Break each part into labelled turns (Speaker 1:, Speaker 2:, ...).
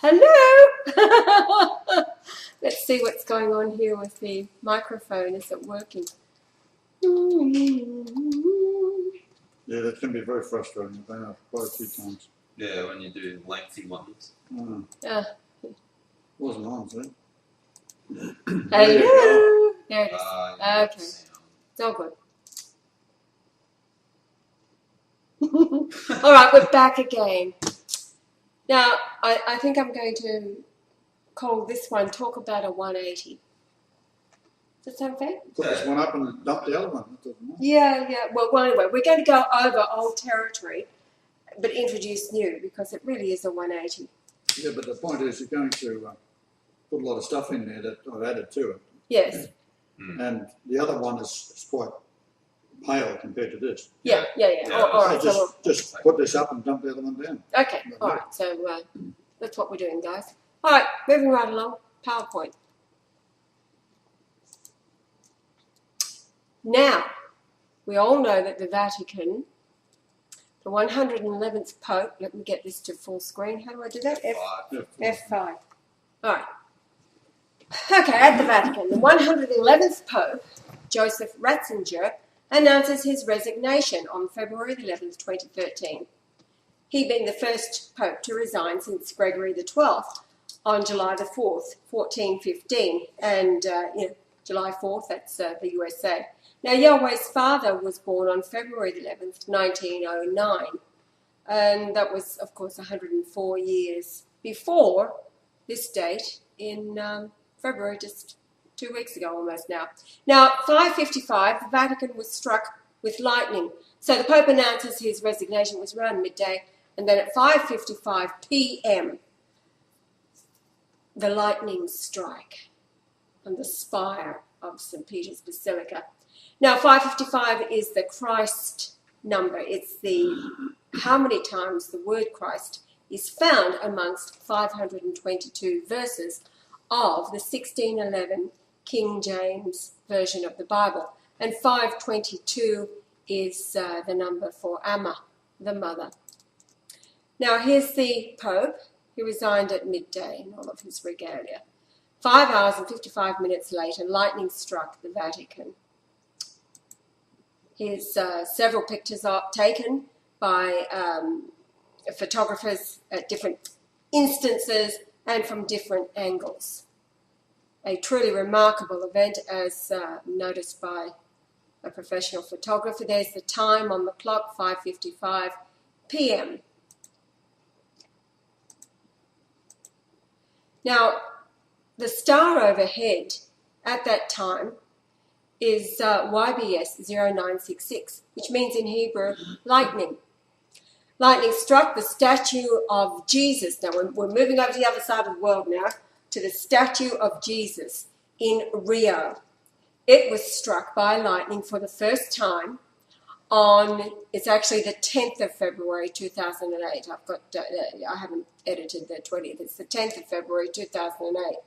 Speaker 1: Hello? Let's see what's going on here with the microphone. Is it working?
Speaker 2: Yeah, that can be very frustrating. I've been out quite a few times.
Speaker 3: Yeah, when you do lengthy ones.
Speaker 2: Wasn't on, see?
Speaker 1: Hello? There it is.
Speaker 3: Okay.
Speaker 1: It's all good. All right, we're back again. Now, I think I'm going to call this one Talk About a 180. Does that sound fair?
Speaker 2: Put this one up and dump the other one. That doesn't matter.
Speaker 1: Yeah. Well, anyway, we're going to go over old territory, but introduce new, because it really is a 180.
Speaker 2: Yeah, but the point is you're going to put a lot of stuff in there that I've added to it.
Speaker 1: Yes.
Speaker 2: And the other one is quite pale compared to this.
Speaker 1: Yeah. All right.
Speaker 2: So just put this up and dump the other one down.
Speaker 1: Okay. All right. So that's what we're doing, guys. All right. Moving right along. PowerPoint. Now, we all know that the Vatican, the 111th Pope, let me get this to full screen. How do I do that? F5. All right. Okay, at the Vatican, the 111th Pope, Joseph Ratzinger, announces his resignation on February 11th, 2013. He being the first Pope to resign since Gregory XII on July the 4th, 1415. And, July 4th, that's the USA. Now, Yahweh's father was born on February 11th, 1909. And that was, of course, 104 years before this date in February, just 2 weeks ago almost now. Now, 5:55, the Vatican was struck with lightning. So the Pope announces his resignation. It was around midday. And then at 5:55 p.m., the lightning strike on the spire of St. Peter's Basilica. Now, 5:55 is the Christ number. It's how many times the word Christ is found amongst 522 verses of the 1611 King James Version of the Bible. And 522 is the number for Amma, the mother. Now, here's the Pope. He resigned at midday in all of his regalia. 5 hours and 55 minutes later, lightning struck the Vatican. Here's several pictures taken by photographers at different instances and from different angles. A truly remarkable event, as noticed by a professional photographer. There's the time on the clock, 5:55 p.m. Now, the star overhead at that time is YBS 0966, which means in Hebrew, lightning. Lightning struck the statue of Jesus. Now, we're moving over to the other side of the world now, to the statue of Jesus in Rio. It was struck by lightning for the first time it's actually the 10th of February 2008. I haven't edited the 20th. It's the 10th of February 2008.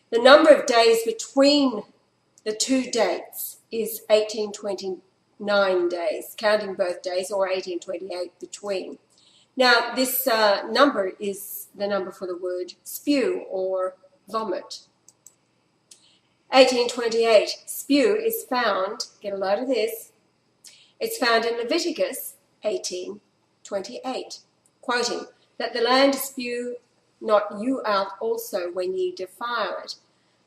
Speaker 1: The number of days between the two dates is 1829 days, counting birthdays, or 1828 between. Now, this number is the number for the word spew or vomit. 1828, spew is found, get a load of this, it's found in Leviticus 18:28, quoting, that the land spew not you out also when ye defile it,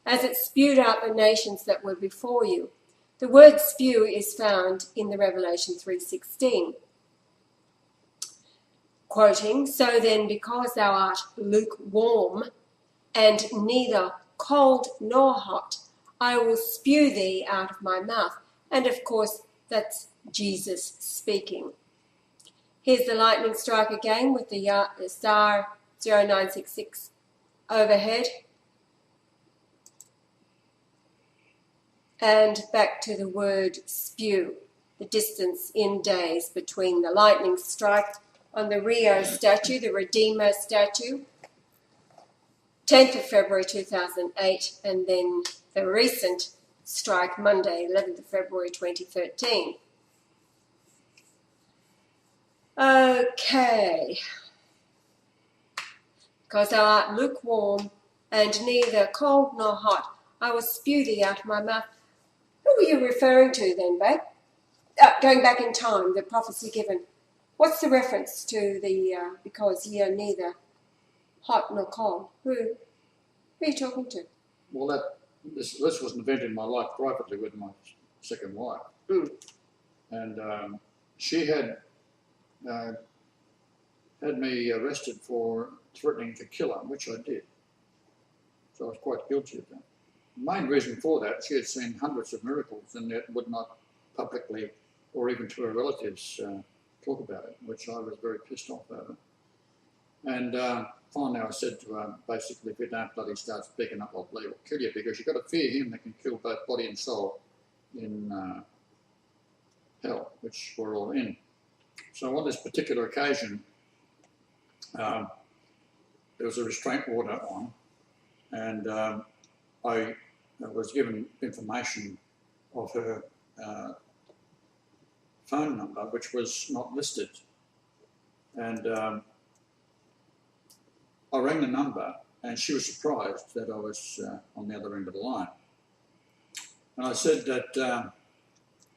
Speaker 1: as it spewed out the nations that were before you. The word spew is found in the Revelation 3:16, quoting, so then because thou art lukewarm and neither cold nor hot, I will spew thee out of my mouth. And of course, that's Jesus speaking. Here's the lightning strike again with the star 0966 overhead. And back to the word spew, the distance in days between the lightning strike on the Rio statue, the Redeemer statue, 10th of February 2008, and then the recent strike Monday, 11th of February 2013. Okay. because thou art lukewarm, and neither cold nor hot. I will spew thee out of my mouth. Who were you referring to then, babe? Going back in time, the prophecy given. What's the reference to the because ye are neither hot nor cold? Who are you talking to?
Speaker 2: Well, this was an event in my life privately with my second wife. And she had me arrested for threatening to kill her, which I did. So I was quite guilty of that. The main reason for that, she had seen hundreds of miracles and yet would not publicly or even to her relatives talk about it, which I was very pissed off over. And finally I said to her, basically, if you don't bloody start speaking up, I'll kill you, because you've got to fear him that can kill both body and soul in hell, which we're all in. So on this particular occasion, there was a restraint order on, and I was given information of her phone number, which was not listed. And I rang the number, and she was surprised that I was on the other end of the line. And I said that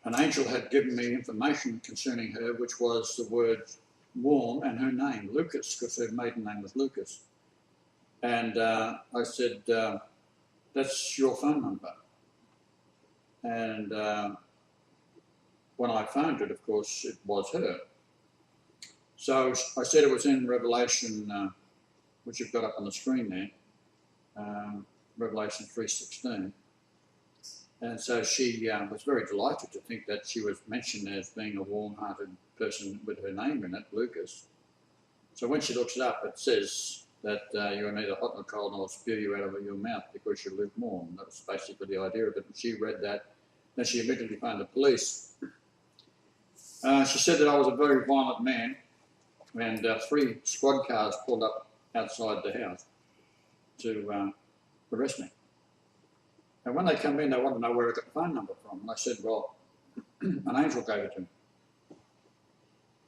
Speaker 2: an angel had given me information concerning her, which was the word warm and her name, Lucas, because her maiden name was Lucas. And I said, that's your phone number. And when I phoned it, of course, it was her. So I said it was in Revelation, which you've got up on the screen there, Revelation 3:16. And so she was very delighted to think that she was mentioned as being a warm-hearted person with her name in it, Lucas. So when she looks it up, it says that you are neither hot nor cold, and I'll spew you out of your mouth because you're lukewarm. That was basically the idea of it. And she read that, then she immediately phoned the police. She said that I was a very violent man, and 3 squad cars pulled up outside the house to arrest me. And when they come in, they want to know where I got the phone number from. And I said, well, an angel gave it to me.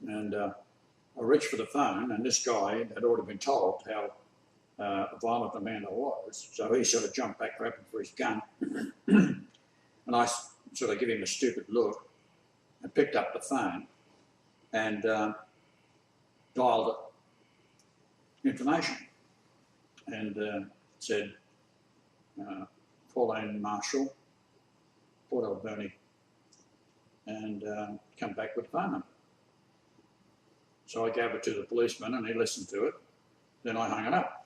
Speaker 2: And I reached for the phone, and this guy had already been told how violent a man I was. So he sort of jumped back, grabbing for his gun. And I sort of give him a stupid look and picked up the phone and dialed information and said, Pauline Marshall, Port Alberni, and come back with the phone number. So I gave it to the policeman and he listened to it. Then I hung it up.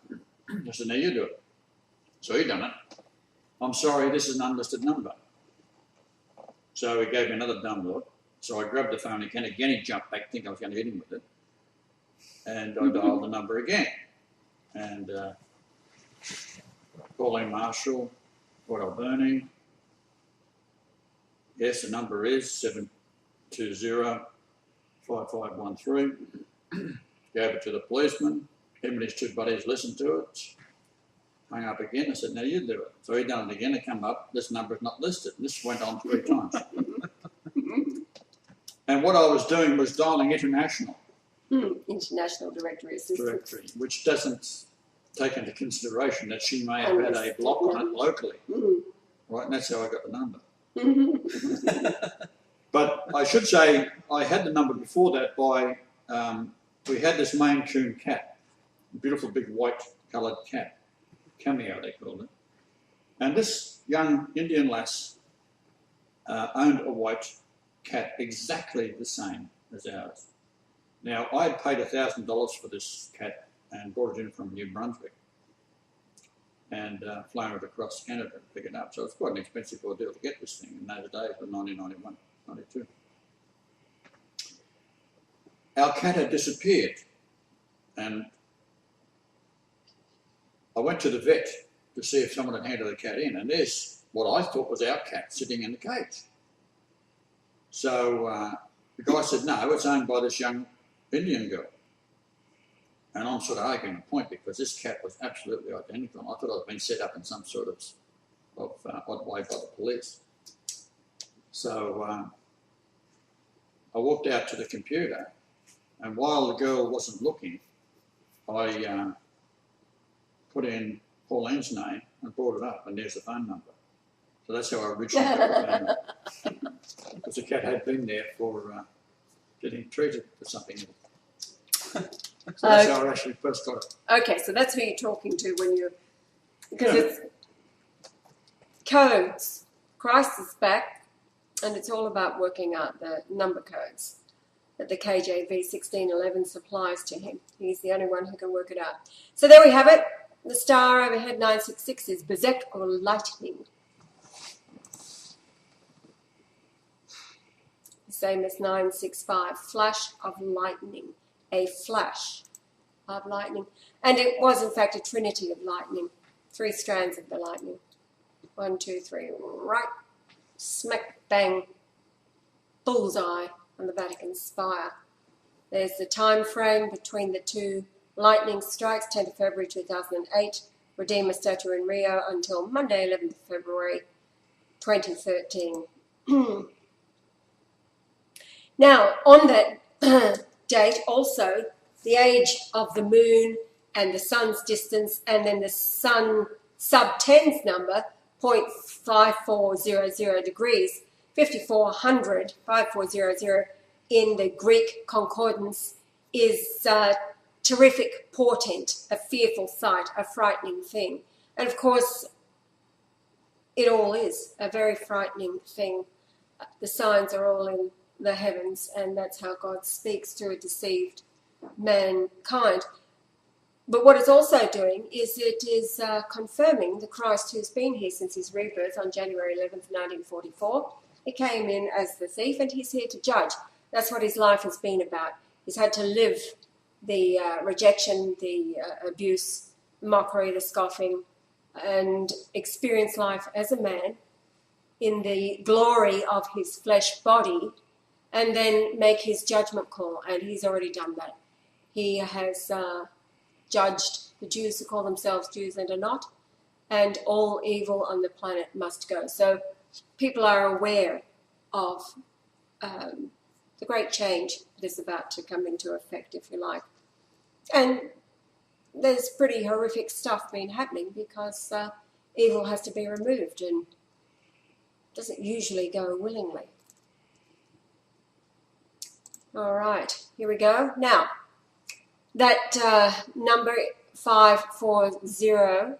Speaker 2: I said, now you do it. So he done it. I'm sorry, this is an unlisted number. So he gave me another dumb look. So I grabbed the phone again. Again, he jumped back, thinking I was going to hit him with it. And I dialed the number again. And Pauline Marshall, Port Alberni. Yes, the number is 720-5513. Gave it to the policeman. Him and his 2 buddies listened to it. Hung up again. I said, now you do it. So he done it again. It come up, this number is not listed. And this went on 3 times. And what I was doing was dialing international.
Speaker 1: International Directory Assistant.
Speaker 2: Directory, which doesn't take into consideration that she may have had a block on it locally. Right, and that's how I got the number. But I should say I had the number before that by, we had this Maine Coon cat, a beautiful big white coloured cat, cameo they called it. And this young Indian lass owned a white cat exactly the same as ours. Now, I had paid $1,000 for this cat and brought it in from New Brunswick and flown it across Canada to pick it up. So it's quite an expensive ordeal to get this thing in those days of 1991, 92. Our cat had disappeared, and I went to the vet to see if someone had handed the cat in, and there's what I thought was our cat sitting in the cage. So the guy said, no, it's owned by this young Indian girl. And I'm sort of arguing a point because this cat was absolutely identical. I thought I'd been set up in some sort of odd way by the police. So I walked out to the computer, and while the girl wasn't looking, I put in Pauline's name and brought it up, and there's the phone number. So that's how I originally got the phone number. Because the cat had been there for getting treated for something. So that's how I actually first got it.
Speaker 1: Okay, so that's who you're talking to when you're... Because it's codes. Christ is back, and it's all about working out the number codes that the KJV 1611 supplies to him. He's the only one who can work it out. So there we have it. The star overhead 966 is Bezek, or lightning. Same as 965, flash of lightning, a flash of lightning. And it was, in fact, a trinity of lightning, 3 strands of the lightning. 1, 2, 3, right, smack, bang, bullseye on the Vatican spire. There's the time frame between the 2 lightning strikes, 10th of February 2008, Redeemer statue in Rio until Monday, 11th of February 2013. Now, on that date also, the age of the moon and the sun's distance, and then the sun sub-tens number, 0.5400 degrees, 5400, 5400 in the Greek concordance is a terrific portent, a fearful sight, a frightening thing. And of course, it all is a very frightening thing. The signs are all in the heavens, and that's how God speaks through a deceived mankind. But what it's also doing is it is confirming the Christ who's been here since his rebirth on January 11th, 1944. He came in as the thief, and he's here to judge. That's what his life has been about. He's had to live the rejection, the abuse, mockery, the scoffing, and experience life as a man in the glory of his flesh body, and then make his judgment call, and he's already done that. He has judged the Jews who call themselves Jews and are not, and all evil on the planet must go. So people are aware of the great change that is about to come into effect, if you like. And there's pretty horrific stuff been happening because evil has to be removed and doesn't usually go willingly. All right, here we go. Now, that number 5400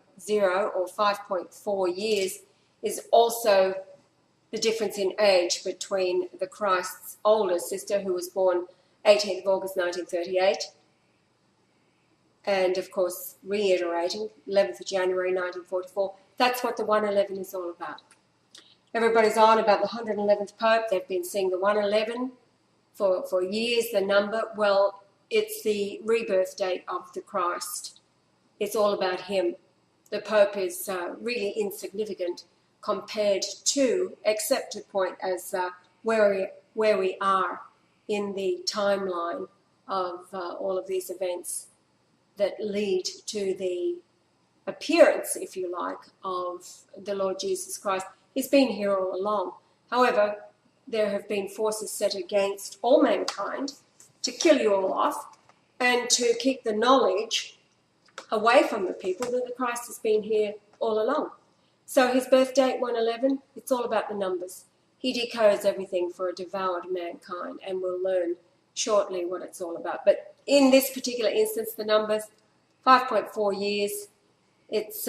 Speaker 1: or 5.4 years is also the difference in age between the Christ's older sister, who was born 18th of August 1938, and of course reiterating 11th of January 1944. That's what the 111 is all about. Everybody's on about the 111th Pope. They've been seeing the 111 for years, the number. Well, it's the rebirth date of the Christ. It's all about him. The Pope is really insignificant compared to, except to point as where we are in the timeline of all of these events that lead to the appearance, if you like, of the Lord Jesus Christ. He's been here all along. However, there have been forces set against all mankind to kill you all off and to keep the knowledge away from the people that the Christ has been here all along. So his birth date, 111, it's all about the numbers. He decodes everything for a devoured mankind, and we'll learn shortly what it's all about. But in this particular instance, the numbers, 5.4 years, it's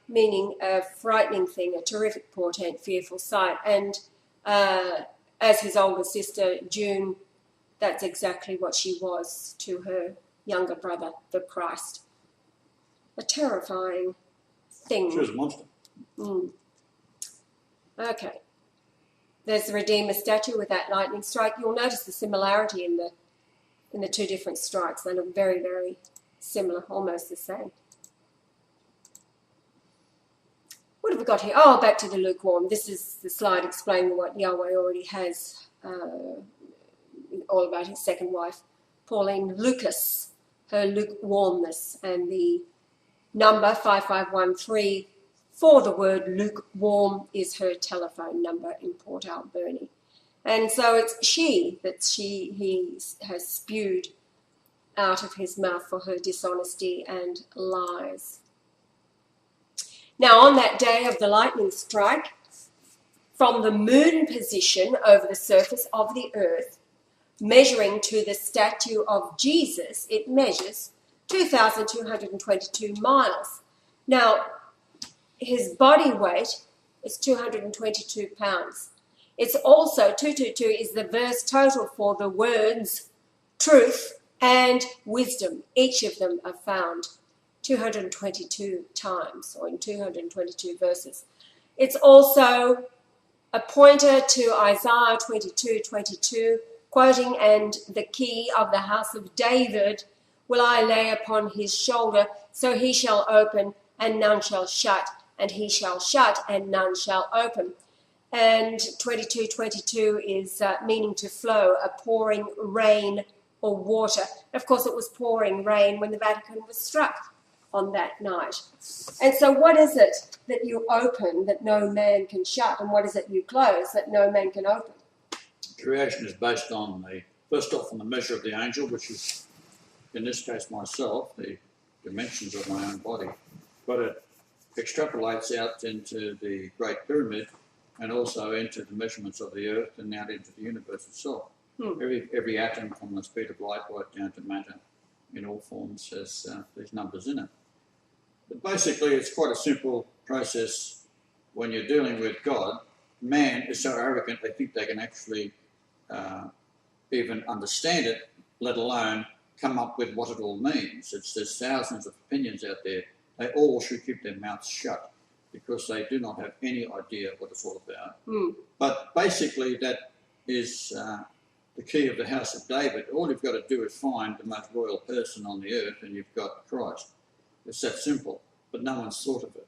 Speaker 1: meaning a frightening thing, a terrific portent, fearful sight. And as his older sister, June, that's exactly what she was to her younger brother, the Christ. A terrifying thing.
Speaker 2: She was a monster.
Speaker 1: Okay. There's the Redeemer statue with that lightning strike. You'll notice the similarity in the 2 different strikes. They look very, very similar, almost the same. What have we got here? Oh, back to the lukewarm. This is the slide explaining what Yahweh already has, all about his second wife, Pauline Lucas, her lukewarmness, and the number 5513 for the word lukewarm is her telephone number in Port Alberni. And so it's he has spewed out of his mouth for her dishonesty and lies. Now, on that day of the lightning strike, from the moon position over the surface of the earth, measuring to the statue of Jesus, it measures 2,222 miles. Now, his body weight is 222 pounds. It's also, 222 is the verse total for the words truth and wisdom. Each of them are found 222 times, or in 222 verses. It's also a pointer to Isaiah 22:22, quoting, "And the key of the house of David will I lay upon his shoulder, so he shall open and none shall shut, and he shall shut and none shall open." And 22:22 is meaning to flow, a pouring rain or water. Of course, it was pouring rain when the Vatican was struck on that night. And so what is it that you open that no man can shut, and what is it you close that no man can open?
Speaker 2: Creation is based on first off on the measure of the angel, which is, in this case myself, the dimensions of my own body. But it extrapolates out into the Great Pyramid and also into the measurements of the earth and out into the universe itself. Every atom from the speed of light right down to matter in all forms has these numbers in it. But basically, it's quite a simple process when you're dealing with God. Man is so arrogant they think they can actually even understand it, let alone come up with what it all means. There's thousands of opinions out there. They all should keep their mouths shut because they do not have any idea what it's all about. But basically, that is the key of the house of David. All you've got to do is find the most royal person on the earth and you've got Christ. It's that simple, but no one's thought of it.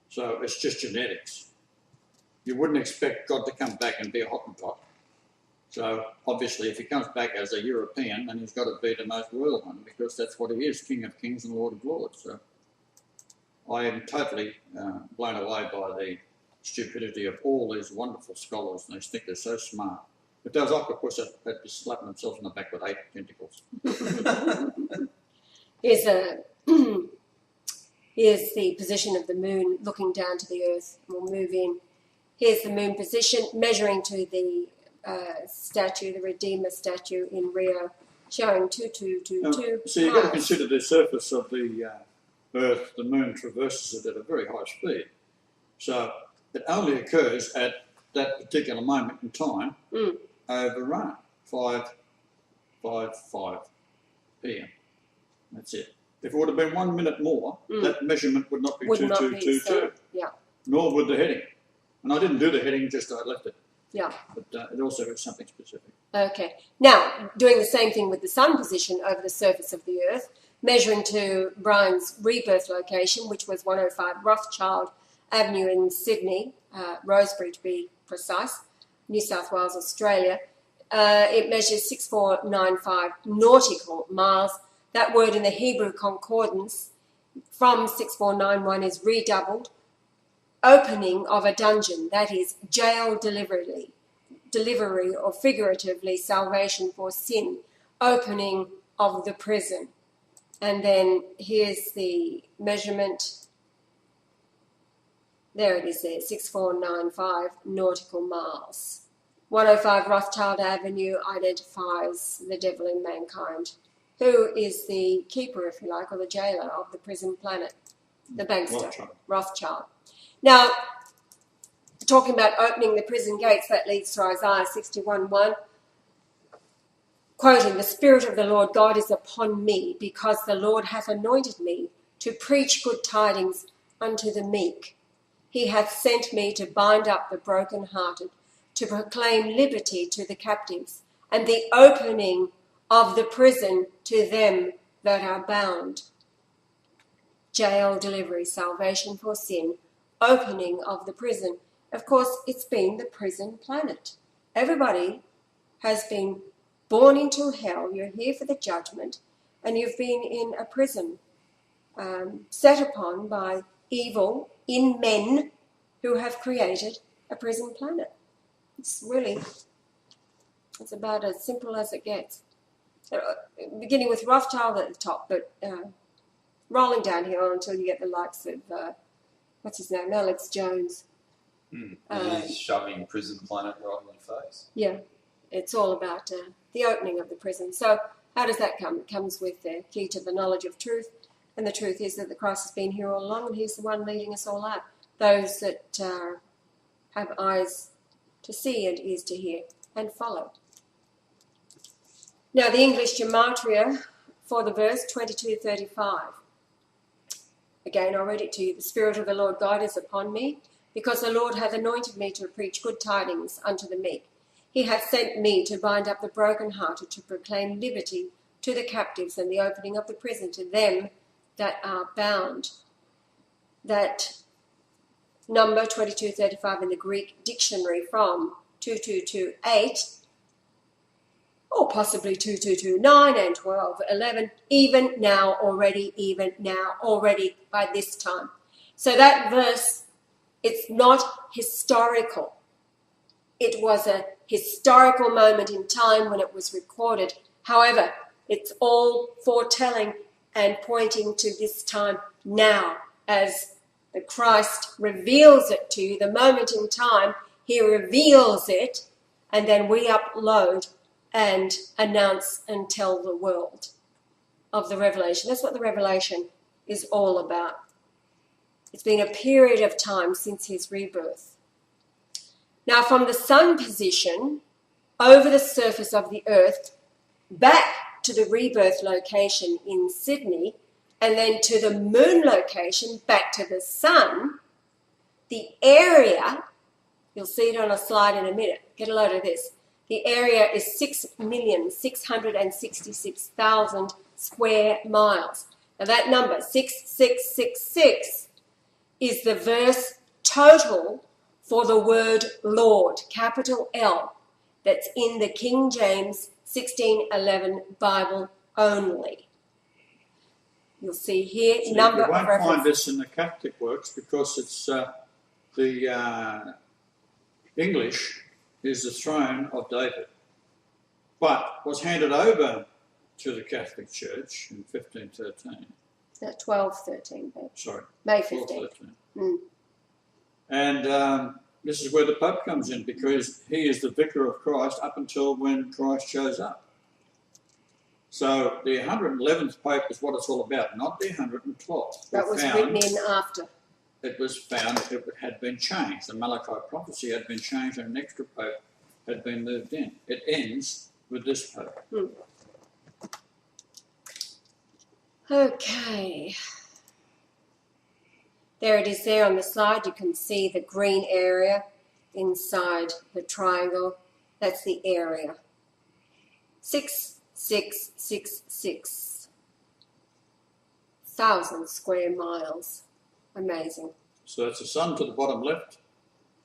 Speaker 2: So it's just genetics. You wouldn't expect God to come back and be a Hottentot. So obviously if he comes back as a European, then he's got to be the most royal one because that's what he is, King of Kings and Lord of Lords. So I am totally blown away by the stupidity of all these wonderful scholars, and they think they're so smart. But those octopus, they'd be slapping themselves in the back with 8 tentacles.
Speaker 1: Here's the position of the moon looking down to the earth. We'll move in. Here's the moon position, measuring to the statue, the Redeemer statue in Rio, showing 2222.
Speaker 2: So you've got to consider the surface of the Earth. The moon traverses it at a very high speed. So it only occurs at that particular moment in time over run, 5:55 p.m. That's it. If it would have been 1 minute more, that measurement would not be 2222.
Speaker 1: So, yeah.
Speaker 2: Nor would the heading. And I didn't do the heading, just I left it.
Speaker 1: Yeah.
Speaker 2: But it also is something specific.
Speaker 1: Okay. Now, doing the same thing with the sun position over the surface of the earth, measuring to Brian's rebirth location, which was 105 Rothschild Avenue in Sydney, Rosebery to be precise, New South Wales, Australia. It measures 6495 nautical miles. That word in the Hebrew concordance from 6491 is redoubled. Opening of a dungeon, that is jail delivery or figuratively salvation for sin, opening of the prison. And then here's the measurement. There it is there, 6495 nautical miles. 105 Rothschild Avenue identifies the devil in mankind, who is the keeper, if you like, or the jailer of the prison planet, the bankster, Rothschild. Now, talking about opening the prison gates, that leads to Isaiah 61:1, quoting, "The Spirit of the Lord God is upon me, because the Lord hath anointed me to preach good tidings unto the meek. He hath sent me to bind up the brokenhearted, to proclaim liberty to the captives, and the opening of the prison to them that are bound." Jail delivery, salvation for sin, opening of the prison. Of course, it's been the prison planet. Everybody has been born into hell. You're here for the judgment, and you've been in a prison set upon by evil in men who have created a prison planet. It's about as simple as it gets. Beginning with Rothschild at the top, but rolling downhill until you get the likes of, what's his name, Alex Jones.
Speaker 3: He's shoving prison planet right in your face.
Speaker 1: Yeah, it's all about the opening of the prison. So how does that come? It comes with the key to the knowledge of truth, and the truth is that the Christ has been here all along, and he's the one leading us all out. Those that have eyes to see and ears to hear and follow. Now the English gematria for the verse 22:35. Again, I'll read it to you. The Spirit of the Lord God is upon me, because the Lord hath anointed me to preach good tidings unto the meek. He hath sent me to bind up the brokenhearted, to proclaim liberty to the captives, and the opening of the prison to them that are bound. That number 22:35 in the Greek dictionary from 2228, or possibly 2229 and 12:11, even now already by this time. So that verse, it's not historical. It was a historical moment in time when it was recorded. However, it's all foretelling and pointing to this time now, as the Christ reveals it to you. The moment in time, he reveals it, and then we upload and announce and tell the world of the revelation. That's what the revelation is all about. It's been a period of time since his rebirth. Now, from the sun position over the surface of the earth back to the rebirth location in Sydney, and then to the moon location back to the sun, the area, you'll see it on a slide in a minute, get a load of this, the area is 6,666,000 square miles. Now that number, 6666, is the verse total for the word Lord, capital L, that's in the King James 1611 Bible only. You'll see here number of references. You won't
Speaker 2: find this in the Catholic works because it's the English is the throne of David, but was handed over to the Catholic Church in 1513.
Speaker 1: 1213, babe.
Speaker 2: Sorry.
Speaker 1: May 15th.
Speaker 2: And this is where the Pope comes in, because he is the vicar of Christ up until when Christ shows up. So the 111th Pope is what it's all about, not the 112th.
Speaker 1: That was written in after.
Speaker 2: It was found it had been changed. The Malachi prophecy had been changed and an extra Pope had been moved in. It ends with this Pope.
Speaker 1: Okay. There it is there on the slide. You can see the green area inside the triangle. That's the area. 6,666,000 square miles. Amazing.
Speaker 2: So that's the sun to the bottom left.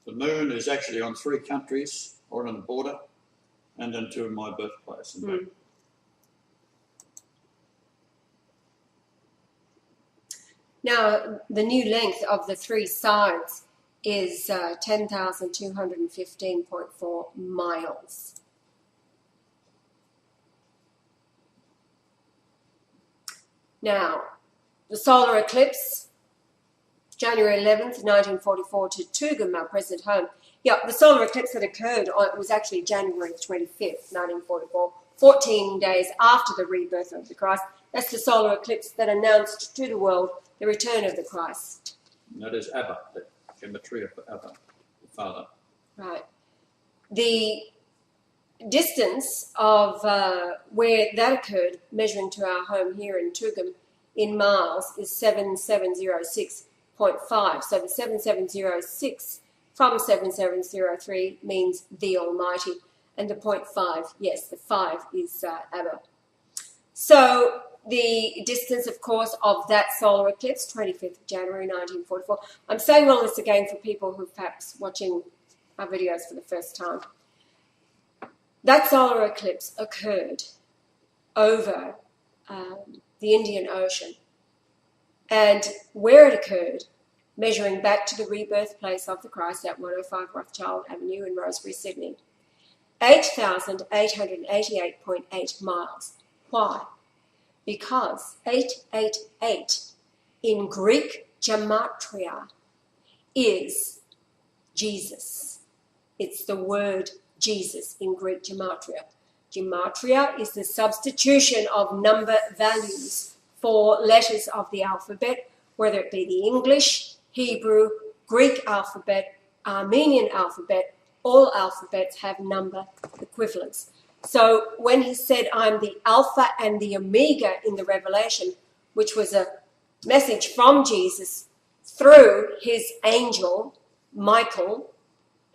Speaker 2: The moon is actually on 3 countries or on the border, and then to my birthplace.
Speaker 1: Now, the new length of the 3 sides is 10,215.4 miles. Now, the solar eclipse, January 11th, 1944, to Tugum, our present home. Yeah, the solar eclipse that occurred, it was actually January 25th, 1944, 14 days after the rebirth of the Christ. That's the solar eclipse that announced to the world the return of the Christ.
Speaker 2: And that is Abba, the gematria for Abba, the Father.
Speaker 1: Right. The distance of where that occurred, measuring to our home here in Tugum in miles, is 7706.5. So the 7706 from 7703 means the Almighty, and the 0.5, yes, the 5 is Abba. So the distance, of course, of that solar eclipse, 25th of January 1944. I'm saying all this again for people who perhaps watching our videos for the first time. That solar eclipse occurred over the Indian Ocean, and where it occurred, measuring back to the rebirth place of the Christ at 105 Rothschild Avenue in Rosebery, Sydney, 8,888.8 miles. Why? Because 888 in Greek gematria is Jesus. It's the word Jesus in Greek gematria. Gematria is the substitution of number values for letters of the alphabet, whether it be the English, Hebrew, Greek alphabet, Armenian alphabet. All alphabets have number equivalents. So when he said, I'm the Alpha and the Omega in the Revelation, which was a message from Jesus through his angel, Michael,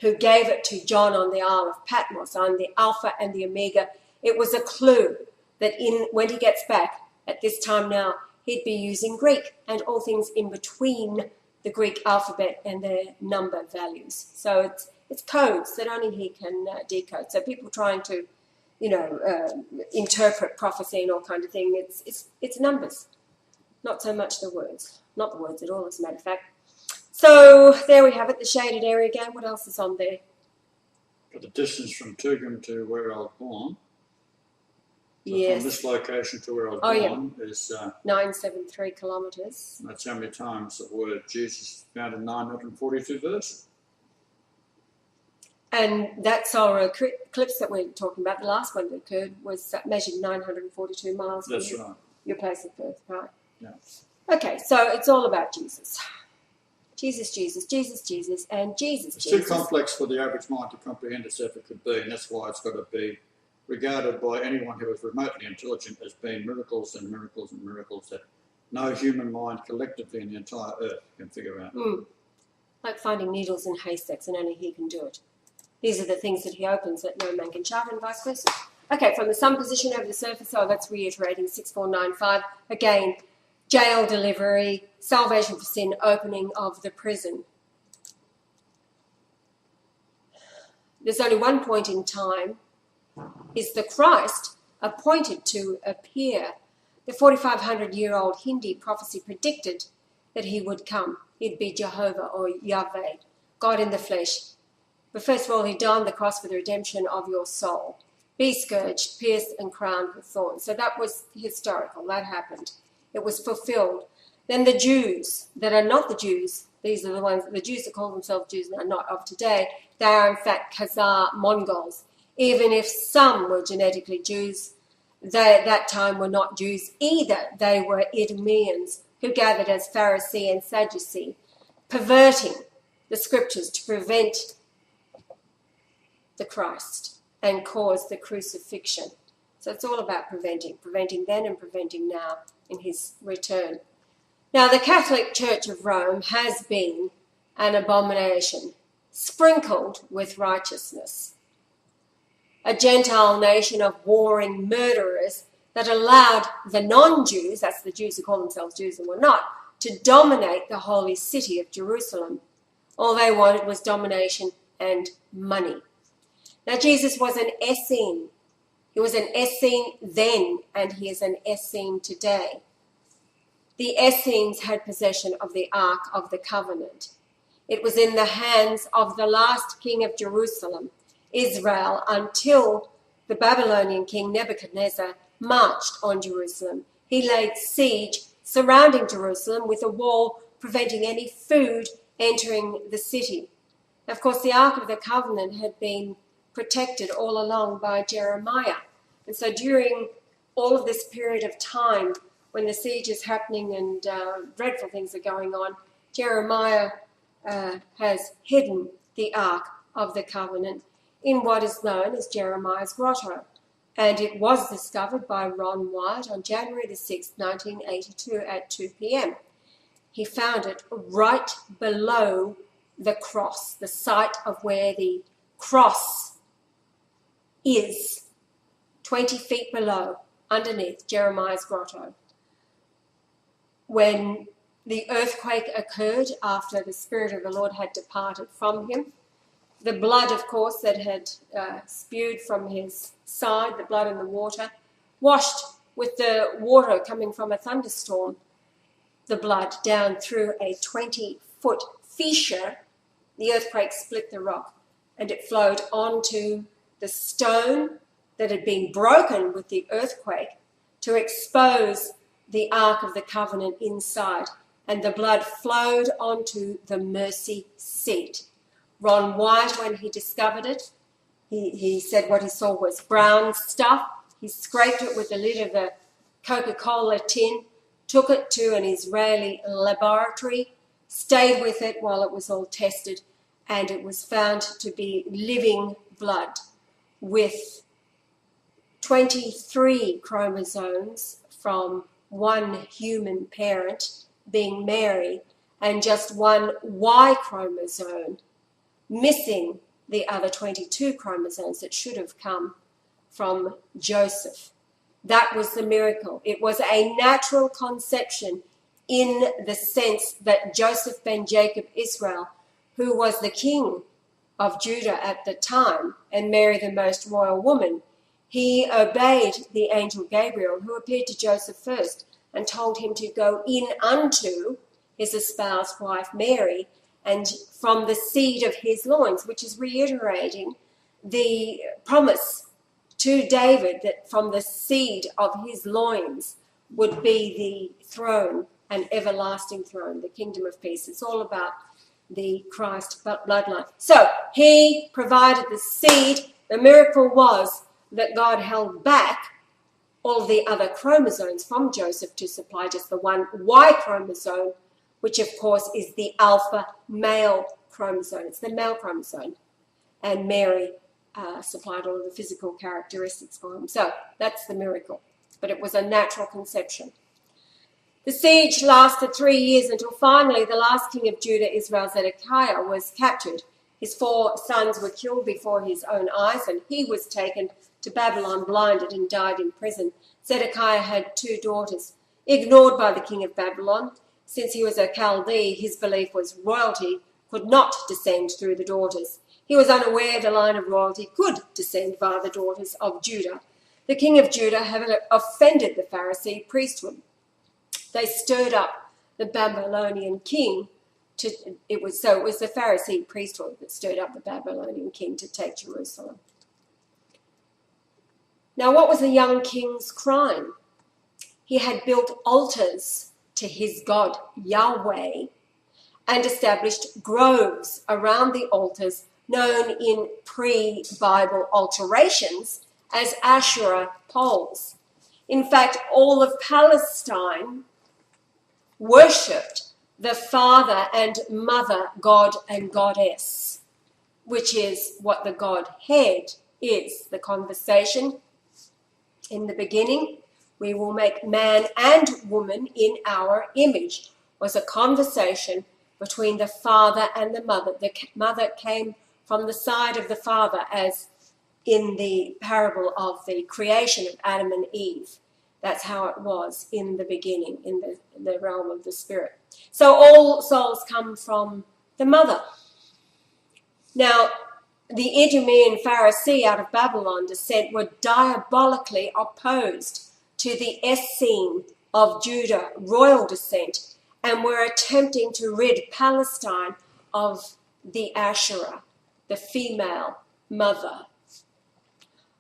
Speaker 1: who gave it to John on the Isle of Patmos, I'm the Alpha and the Omega, it was a clue that when he gets back at this time now, he'd be using Greek and all things in between the Greek alphabet and their number values. So it's codes that only he can decode. So people trying to, interpret prophecy and all kind of thing, it's numbers, not so much the words. Not the words at all, as a matter of fact. So there we have it, the shaded area again. What else is on there?
Speaker 2: Got the distance from Tugum to where I was born. So
Speaker 1: yes.
Speaker 2: From this location to where I was born is
Speaker 1: 973 kilometres.
Speaker 2: That's how many times the word Jesus is found in 942 verses.
Speaker 1: And that solar eclipse that we're talking about, the last one that occurred, was measured 942 miles
Speaker 2: That's
Speaker 1: from
Speaker 2: right.
Speaker 1: your place of birth, right?
Speaker 2: Yeah.
Speaker 1: Okay, so it's all about Jesus. Jesus, Jesus, Jesus, Jesus, and Jesus,
Speaker 2: It's
Speaker 1: Jesus.
Speaker 2: too complex for the average mind to comprehend as if it could be, and that's why it's got to be regarded by anyone who is remotely intelligent as being miracles and miracles and miracles that no human mind collectively in the entire earth can figure out.
Speaker 1: Like finding needles in haystacks, and only he can do it. These are the things that he opens that no man can shut, and vice versa. Okay, from the sun position over the surface, so that's reiterating 6495. Again, jail delivery, salvation for sin, opening of the prison. There's only one point in time. Is the Christ appointed to appear? The 4,500-year-old Hindi prophecy predicted that he would come. He'd be Jehovah or Yahweh, God in the flesh. But first of all, he died on the cross for the redemption of your soul. Be scourged, pierced and crowned with thorns. So that was historical. That happened. It was fulfilled. Then the Jews that are not the Jews, these are the Jews that call themselves Jews and are not of today, they are in fact Khazar Mongols. Even if some were genetically Jews, they at that time were not Jews either. They were Idumeans who gathered as Pharisee and Sadducee, perverting the scriptures to prevent the Christ and cause the crucifixion. So it's all about preventing then and preventing now in his return. Now, the Catholic Church of Rome has been an abomination, sprinkled with righteousness. A Gentile nation of warring murderers that allowed the non-Jews, that's the Jews who call themselves Jews and were not, to dominate the holy city of Jerusalem. All they wanted was domination and money. Now, Jesus was an Essene. He was an Essene then, and he is an Essene today. The Essenes had possession of the Ark of the Covenant. It was in the hands of the last king of Jerusalem, Israel, until the Babylonian king Nebuchadnezzar marched on Jerusalem. He laid siege surrounding Jerusalem with a wall preventing any food entering the city. Of course, the Ark of the Covenant had been protected all along by Jeremiah. And so during all of this period of time when the siege is happening and dreadful things are going on, Jeremiah has hidden the Ark of the Covenant in what is known as Jeremiah's Grotto. And it was discovered by Ron White on January the 6th, 1982 at 2 p.m. He found it right below the cross, the site of where the cross is, 20 feet below, underneath Jeremiah's Grotto. When the earthquake occurred after the Spirit of the Lord had departed from him, the blood, of course, that had spewed from his side, the blood and the water, washed with the water coming from a thunderstorm, the blood down through a 20-foot fissure. The earthquake split the rock and it flowed onto the stone that had been broken with the earthquake to expose the Ark of the Covenant inside. and the blood flowed onto the mercy seat. Ron White, when he discovered it, he said what he saw was brown stuff. He scraped it with the lid of a Coca-Cola tin, took it to an Israeli laboratory, stayed with it while it was all tested, and it was found to be living blood with 23 chromosomes from one human parent, being Mary, and just one Y chromosome, missing the other 22 chromosomes that should have come from Joseph. That was the miracle. It was a natural conception in the sense that Joseph ben Jacob Israel, who was the king of Judah at the time, and Mary the most royal woman, he obeyed the angel Gabriel, who appeared to Joseph first and told him to go in unto his espoused wife Mary, and from the seed of his loins, which is reiterating the promise to David that from the seed of his loins would be the throne, an everlasting throne, the kingdom of peace. It's all about the Christ bloodline. So he provided the seed. The miracle was that God held back all the other chromosomes from Joseph to supply just the one Y chromosome, which of course is the alpha male chromosome. It's the male chromosome. And Mary supplied all of the physical characteristics for him. So that's the miracle. But it was a natural conception. The siege lasted 3 years until finally the last king of Judah, Israel, Zedekiah, was captured. His 4 sons were killed before his own eyes, and he was taken to Babylon blinded and died in prison. Zedekiah had 2 daughters. Ignored by the king of Babylon, since he was a Chaldee, his belief was royalty could not descend through the daughters. He was unaware the line of royalty could descend via the daughters of Judah. The king of Judah had offended the Pharisee priesthood. They stirred up the Babylonian king it was the Pharisee priesthood that stirred up the Babylonian king to take Jerusalem. Now, what was the young king's crime? He had built altars to his god, Yahweh, and established groves around the altars, known in pre-Bible alterations as Asherah poles. In fact, all of Palestine worshipped the father and mother god and goddess, which is what the Godhead is. The conversation in the beginning, we will make man and woman in our image, was a conversation between the father and the mother. The mother came from the side of the father, as in the parable of the creation of Adam and Eve. That's how it was in the beginning, in the realm of the spirit. So all souls come from the mother. Now, the Idumean Pharisee out of Babylon descent were diabolically opposed to the Essene of Judah royal descent, and were attempting to rid Palestine of the Asherah, the female mother.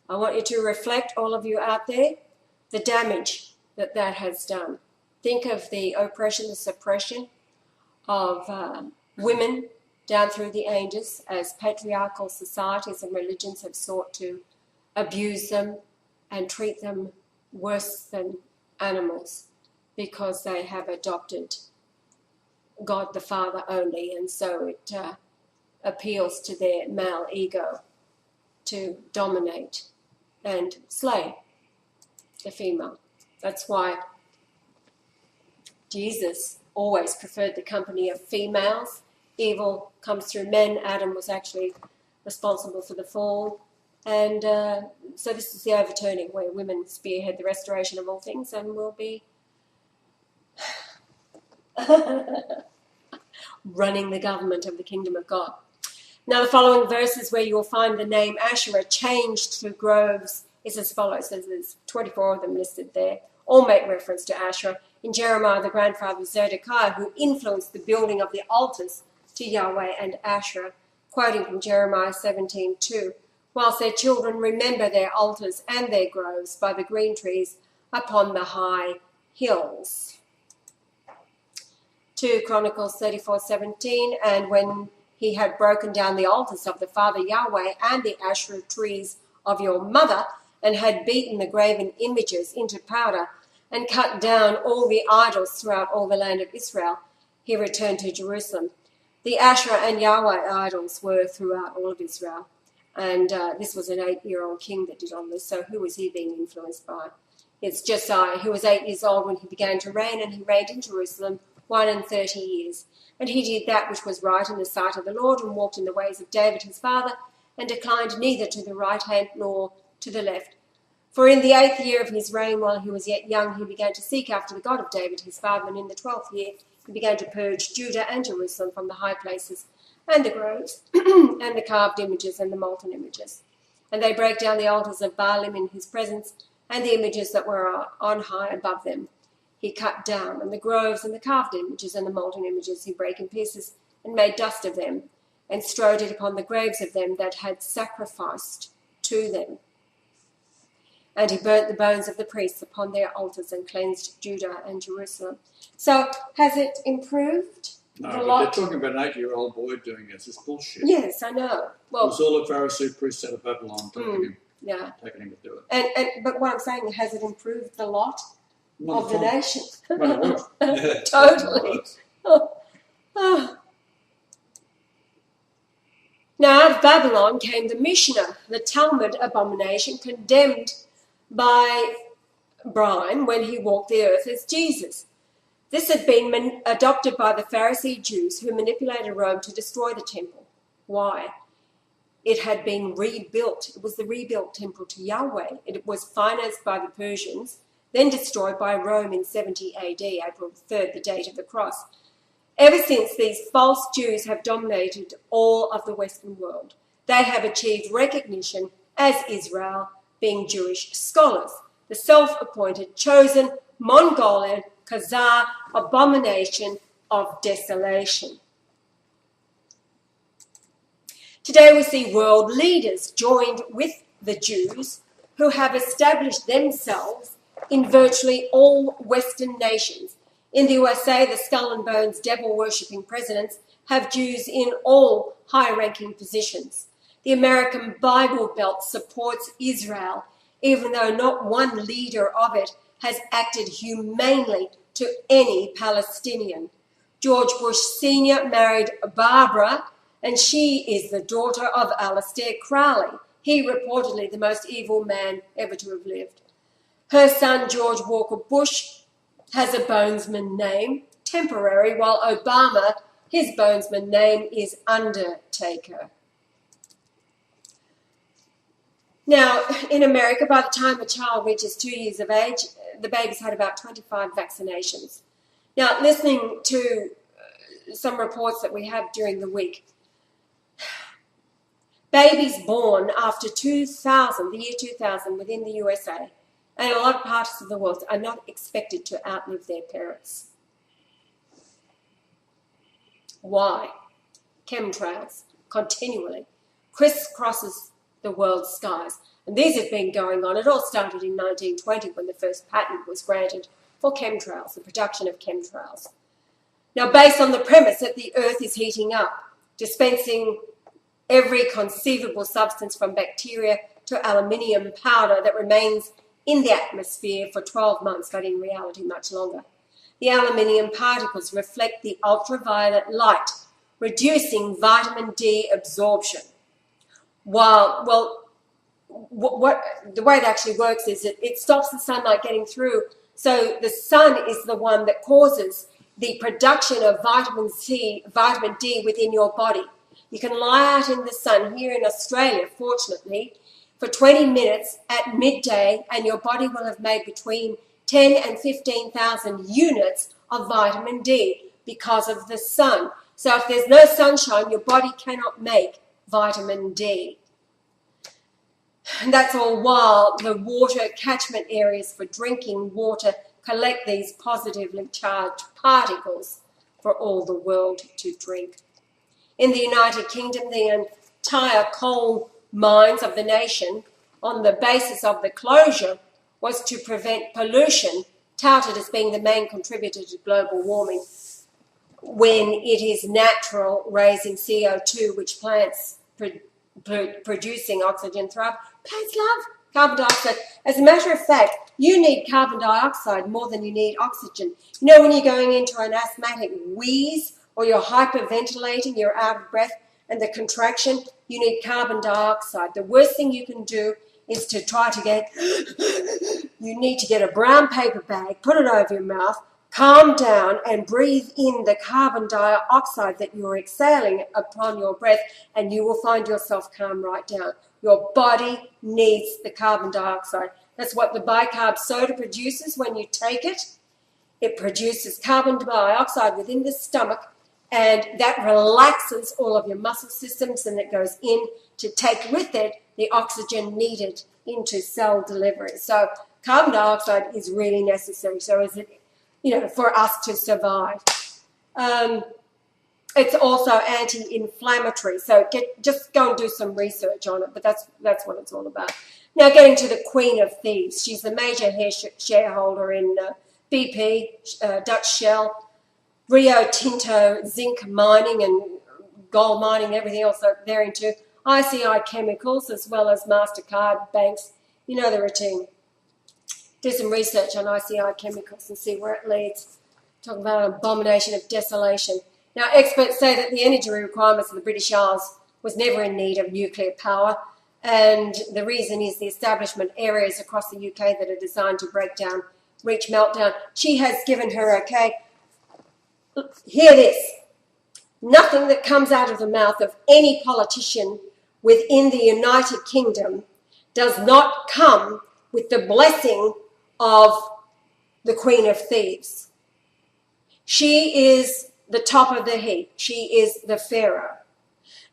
Speaker 1: I want you to reflect, all of you out there, the damage that has done. Think of the oppression, the suppression of women down through the ages, as patriarchal societies and religions have sought to abuse them and treat them worse than animals because they have adopted God the Father only, and so it appeals to their male ego to dominate and slay the female. That's why Jesus always preferred the company of females. Evil comes through men. Adam was actually responsible for the fall. And so this is the overturning where women spearhead the restoration of all things and will be running the government of the kingdom of God. Now the following verses where you will find the name Asherah changed to groves is as follows. There's 24 of them listed there. All make reference to Asherah. In Jeremiah, the grandfather of Zedekiah, who influenced the building of the altars to Yahweh and Asherah, quoting from Jeremiah 17:2, whilst their children remember their altars and their groves by the green trees upon the high hills. 2 Chronicles 34:17, and when he had broken down the altars of the Father Yahweh and the Asherah trees of your mother, and had beaten the graven images into powder, and cut down all the idols throughout all the land of Israel, he returned to Jerusalem. The Asherah and Yahweh idols were throughout all of Israel, and this was an 8-year-old king that did all this, so who was he being influenced by? It's Josiah, who was 8 years old when he began to reign, and he reigned in Jerusalem 31 years. And he did that which was right in the sight of the Lord, and walked in the ways of David his father, and declined neither to the right hand nor to the left. For in the 8th year of his reign, while he was yet young, he began to seek after the God of David his father, and in the 12th year he began to purge Judah and Jerusalem from the high places, and the groves, and the carved images, and the molten images. And they brake down the altars of Baalim in his presence, and the images that were on high above them he cut down, and the groves and the carved images and the molten images he brake in pieces, and made dust of them, and strode it upon the graves of them that had sacrificed to them. And he burnt the bones of the priests upon their altars, and cleansed Judah and Jerusalem. So has it improved?
Speaker 2: No,
Speaker 1: a
Speaker 2: but
Speaker 1: lot?
Speaker 2: they're talking about an 8-year-old boy doing this. It's bullshit.
Speaker 1: Yes, I know.
Speaker 2: It
Speaker 1: Well,
Speaker 2: was all the Pharisee priests out of Babylon taking him to do it.
Speaker 1: but what I'm saying, has it improved the lot
Speaker 2: Not
Speaker 1: of
Speaker 2: at
Speaker 1: the
Speaker 2: all.
Speaker 1: nation?
Speaker 2: Well, it was.
Speaker 3: Yeah,
Speaker 1: Totally. Oh. Now out of Babylon came the Mishnah, the Talmud abomination, condemned by Brian when he walked the earth as Jesus. This had been adopted by the Pharisee Jews who manipulated Rome to destroy the temple. Why? It had been rebuilt. It was the rebuilt temple to Yahweh. It was financed by the Persians, then destroyed by Rome in 70 AD, April 3rd, the date of the cross. Ever since, these false Jews have dominated all of the Western world. They have achieved recognition as Israel, being Jewish scholars, the self-appointed, chosen Mongolian Khazar abomination of desolation. Today we see world leaders joined with the Jews who have established themselves in virtually all Western nations. In the USA, the skull and bones devil-worshipping presidents have Jews in all high-ranking positions. The American Bible Belt supports Israel, even though not one leader of it has acted humanely to any Palestinian. George Bush Sr. married Barbara, and she is the daughter of Alistair Crowley. He reportedly the most evil man ever to have lived. Her son, George Walker Bush, has a bonesman name, Temporary, while Obama, his bonesman name is Undertaker. Now, in America, by the time a child reaches 2 years of age, the baby's had about 25 vaccinations. Now, listening to some reports that we have during the week, babies born after 2000, the year 2000, within the USA, and a lot of parts of the world, are not expected to outlive their parents. Why? Chemtrails, continually, crisscrosses the world's skies. And these have been going on. It all started in 1920 when the first patent was granted for chemtrails, the production of chemtrails. Now, based on the premise that the earth is heating up, dispensing every conceivable substance from bacteria to aluminium powder that remains in the atmosphere for 12 months, but in reality much longer. The aluminium particles reflect the ultraviolet light, reducing vitamin D absorption. What the way it actually works is it stops the sunlight getting through. So the sun is the one that causes the production of vitamin D within your body. You can lie out in the sun here in Australia, fortunately, for 20 minutes at midday, and your body will have made between 10 and 15,000 units of vitamin D because of the sun. So if there's no sunshine, your body cannot make vitamin D. And that's all while the water catchment areas for drinking water collect these positively charged particles for all the world to drink. In the United Kingdom, the entire coal mines of the nation, on the basis of the closure, was to prevent pollution, touted as being the main contributor to global warming. when it is natural, raising CO2, which plants producing oxygen thrive. Plants love carbon dioxide. As a matter of fact, you need carbon dioxide more than you need oxygen. You know, when you're going into an asthmatic wheeze or you're hyperventilating, you're out of breath, and the contraction, you need carbon dioxide. The worst thing you can do is to try to get, you need to get a brown paper bag, put it over your mouth, calm down and breathe in the carbon dioxide that you're exhaling upon your breath, and you will find yourself calm right down. Your body needs the carbon dioxide. That's what the bicarb soda produces when you take it. It produces carbon dioxide within the stomach, and that relaxes all of your muscle systems, and it goes in to take with it the oxygen needed into cell delivery. So carbon dioxide is really necessary. So is it, you know, for us to survive. It's also anti-inflammatory. So just go and do some research on it. But that's what it's all about. Now, getting to the Queen of Thieves. She's the major shareholder in BP, Dutch Shell, Rio Tinto, zinc mining and gold mining and everything else they're into, ICI Chemicals, as well as MasterCard, banks. You know the routine. Do some research on ICI Chemicals and see where it leads. Talk about an abomination of desolation. Now, experts say that the energy requirements of the British Isles was never in need of nuclear power, and the reason is the establishment areas across the UK that are designed to break down, reach meltdown. She has given her okay. Hear this. Nothing that comes out of the mouth of any politician within the United Kingdom does not come with the blessing of the Queen of Thieves. She is the top of the heap. She is the pharaoh.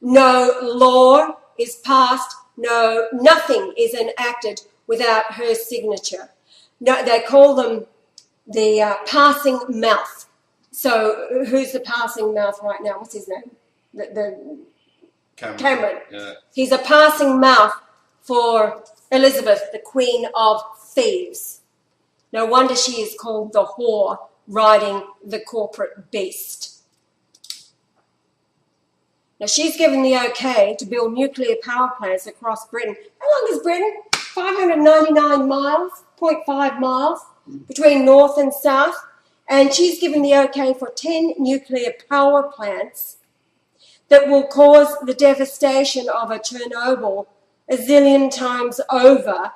Speaker 1: No law is passed. No, nothing is enacted without her signature. No, they call them the passing mouth. So who's the passing mouth right now? What's his name? Cameron.
Speaker 3: Yeah.
Speaker 1: He's a passing mouth for Elizabeth, the Queen of Thieves. No wonder she is called the whore riding the corporate beast. Now, she's given the okay to build nuclear power plants across Britain. How long is Britain? 599 miles, 0.5 miles between north and south. And she's given the okay for 10 nuclear power plants that will cause the devastation of a Chernobyl a zillion times over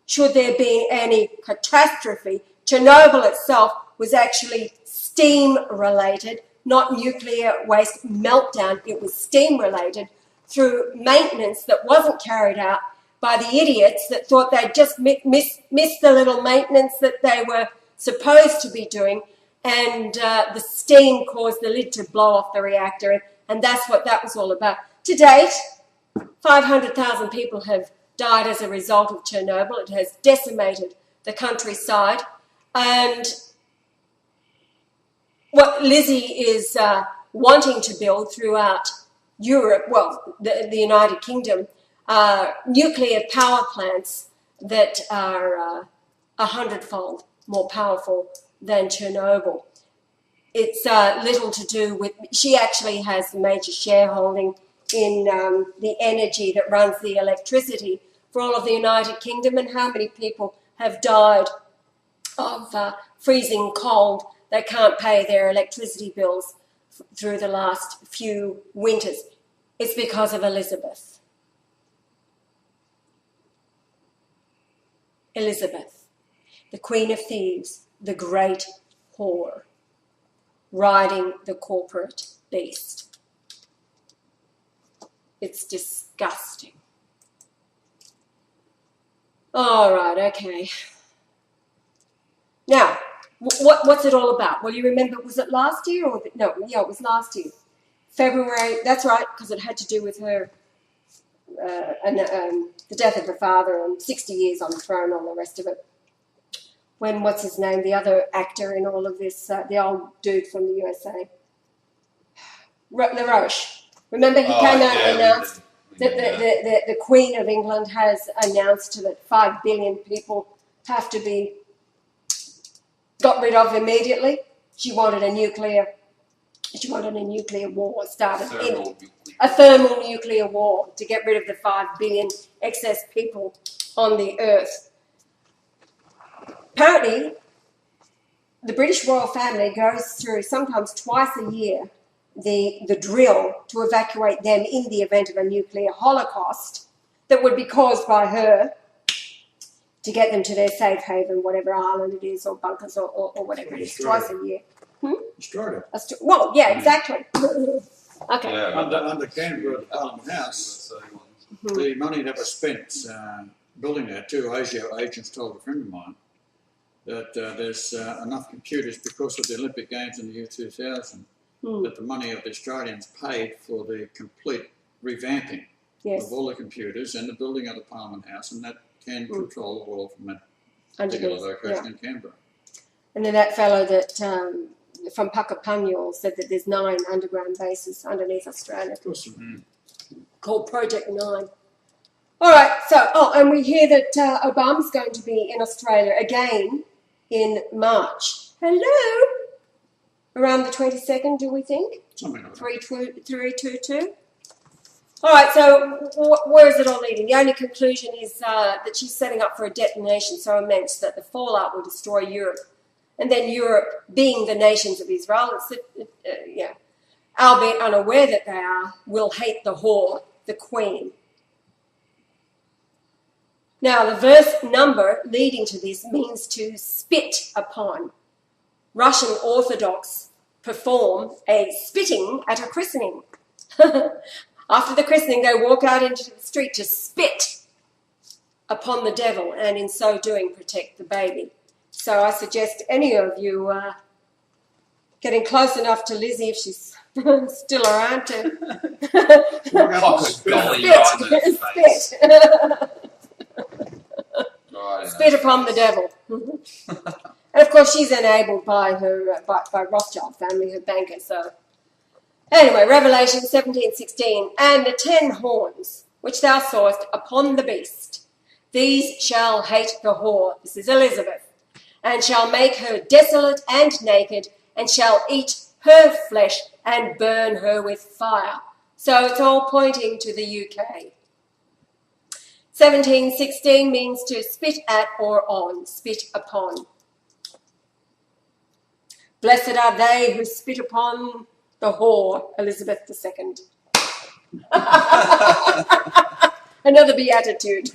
Speaker 1: should there be any catastrophe. Chernobyl itself was actually steam-related, not nuclear waste meltdown. It was steam-related through maintenance that wasn't carried out by the idiots that thought they'd just missed the little maintenance that they were supposed to be doing, and the steam caused the lid to blow off the reactor, and that's what that was all about. To date, 500,000 people have died as a result of Chernobyl. It has decimated the countryside, and what Lizzie is wanting to build throughout Europe, well, the United Kingdom, nuclear power plants that are 100-fold more powerful than Chernobyl. It's little to do with, she actually has major shareholding in the energy that runs the electricity for all of the United Kingdom, and how many people have died of freezing cold. They can't pay their electricity bills through the last few winters. It's because of Elizabeth. Elizabeth, the Queen of Thieves, the great whore, riding the corporate beast. It's disgusting. All right, okay. Now, what's it all about? Well, you remember, was it last year or no? Yeah, it was last year, February. That's right, because it had to do with her, the death of her father, and 60 years on the throne, all the rest of it. When what's his name, the other actor in all of this, the old dude from the USA, LaRoche. Remember, he came out and announced that the Queen of England has announced that 5 billion people have to be got rid of immediately. She wanted a nuclear She wanted a nuclear war started
Speaker 3: Thermal
Speaker 1: a thermal nuclear war to get rid of the 5 billion excess people on the earth. Apparently, the British royal family goes through sometimes twice a year the drill to evacuate them in the event of a nuclear holocaust that would be caused by her, to get them to their safe haven, whatever island it is, or bunkers, or whatever it is, twice a year.
Speaker 2: Australia.
Speaker 1: Well, yeah, exactly. Okay.
Speaker 3: Yeah,
Speaker 2: Under Canberra at Parliament House, the money that was spent building that, two ASIO agents told a friend of mine that there's enough computers because of the Olympic Games in the year 2000 that the money of the Australians paid for the complete revamping of all the computers and the building of the Parliament House, and that can control the world from that particular location in Canberra. And
Speaker 1: then that fellow that from Puckapunyal said that there's 9 underground bases underneath Australia. Called Project 9. All right, so, and we hear that Obama's going to be in Australia again in March. Hello? Around the 22nd, do we think?
Speaker 2: Something like that.
Speaker 1: 322. All right, so where is it all leading? The only conclusion is that she's setting up for a detonation so immense that the fallout will destroy Europe. And then Europe, being the nations of Israel, albeit unaware that they are, will hate the whore, the queen. Now, the verse number leading to this means to spit upon. Russian Orthodox perform a spitting at a christening. After the christening, they walk out into the street to spit upon the devil and in so doing protect the baby. So I suggest any of you getting close enough to Lizzie, if she's still around, to spit upon the devil. And of course, she's enabled by her by Rothschild family, her banker. So anyway, Revelation 17:16, and the 10 horns which thou sawest upon the beast, these shall hate the whore. This is Elizabeth. And shall make her desolate and naked, and shall eat her flesh and burn her with fire. So it's all pointing to the UK. 17:16 means to spit at or on, spit upon. Blessed are they who spit upon the whore, Elizabeth II. Another beatitude.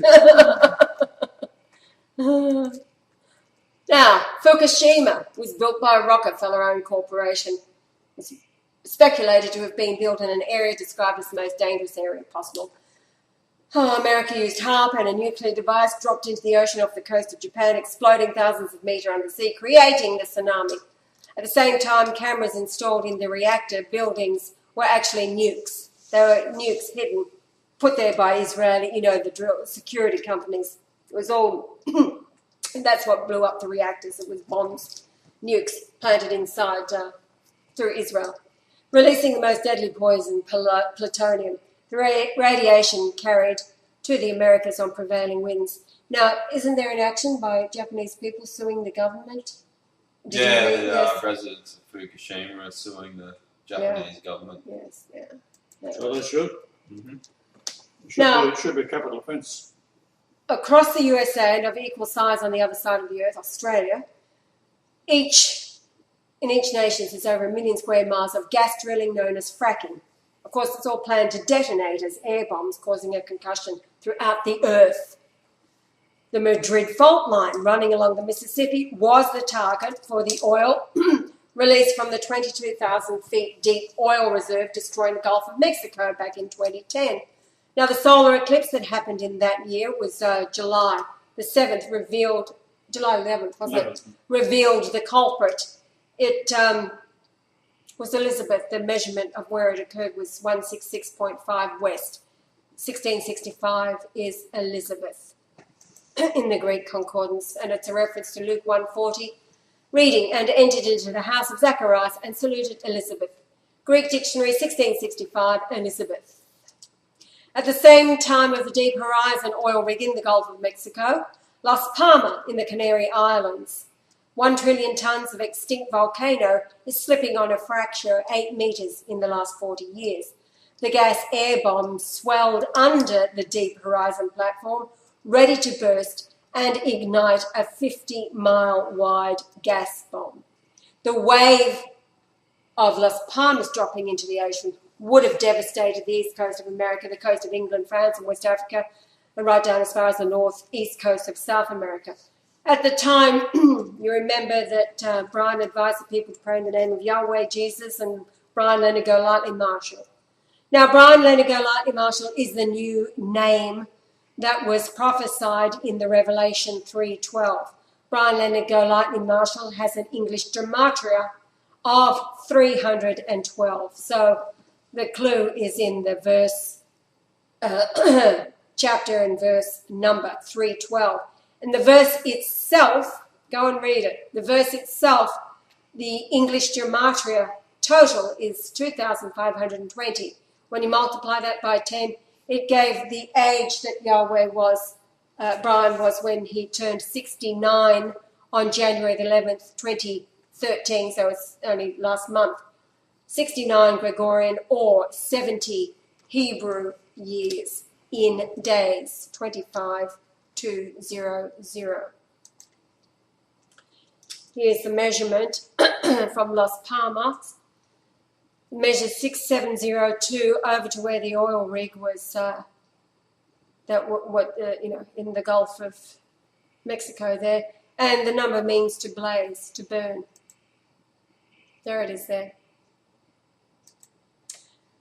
Speaker 1: Now, Fukushima was built by a Rockefeller-owned corporation. It's speculated to have been built in an area described as the most dangerous area possible. America used HAARP, and a nuclear device dropped into the ocean off the coast of Japan, exploding thousands of metres under sea, creating the tsunami. At the same time, cameras installed in the reactor buildings were actually nukes. They were nukes hidden, put there by Israeli, the drill security companies. It was all... And that's what blew up the reactors. It was bombs, nukes planted inside through Israel, releasing the most deadly poison, plutonium. The radiation carried to the Americas on prevailing winds. Now, isn't there an action by Japanese people suing the government?
Speaker 3: Residents of Fukushima are suing the Japanese government.
Speaker 1: Yes, yeah.
Speaker 2: So they should. It should be a capital offence.
Speaker 1: Across the USA and of equal size on the other side of the earth, Australia, in each nation there's over 1 million square miles of gas drilling known as fracking. Of course, it's all planned to detonate as air bombs, causing a concussion throughout the earth. The Madrid fault line running along the Mississippi was the target for the oil released from the 22,000 feet deep oil reserve destroying the Gulf of Mexico back in 2010. Now, the solar eclipse that happened in that year was July the 7th, July 11th, wasn't it? Revealed the culprit. It was Elizabeth. The measurement of where it occurred was 166.5 west. 1665 is Elizabeth in the Greek concordance, and it's a reference to Luke 1:40, reading, and entered into the house of Zacharias and saluted Elizabeth. Greek dictionary, 1665, Elizabeth. At the same time of the Deep Horizon oil rig in the Gulf of Mexico, Las Palmas in the Canary Islands, 1 trillion tonnes of extinct volcano is slipping on a fracture 8 metres in the last 40 years. The gas air bomb swelled under the Deep Horizon platform, ready to burst and ignite a 50-mile-wide gas bomb. The wave of Las Palmas dropping into the ocean would have devastated the east coast of America, the coast of England, France and West Africa, and right down as far as the northeast coast of South America. At the time, you remember that Brian advised the people to pray in the name of Yahweh, Jesus, and Brian Leonard Golightly Marshall. Now, Brian Leonard Golightly Marshall is the new name that was prophesied in the Revelation 3:12. Brian Leonard Golightly Marshall has an English gematria of 312. So the clue is in the verse, chapter and verse number 312. And the verse itself, go and read it. The verse itself, the English gematria total is 2,520. When you multiply that by 10, it gave the age that Yahweh was, Brian was when he turned 69 on January the 11th, 2013, so it's only last month. 69 Gregorian or 70 Hebrew years in days, 25,200. Here's the measurement from Las Palmas. Measures 6702 over to where the oil rig was, in the Gulf of Mexico there, and the number means to blaze, to burn. There it is there.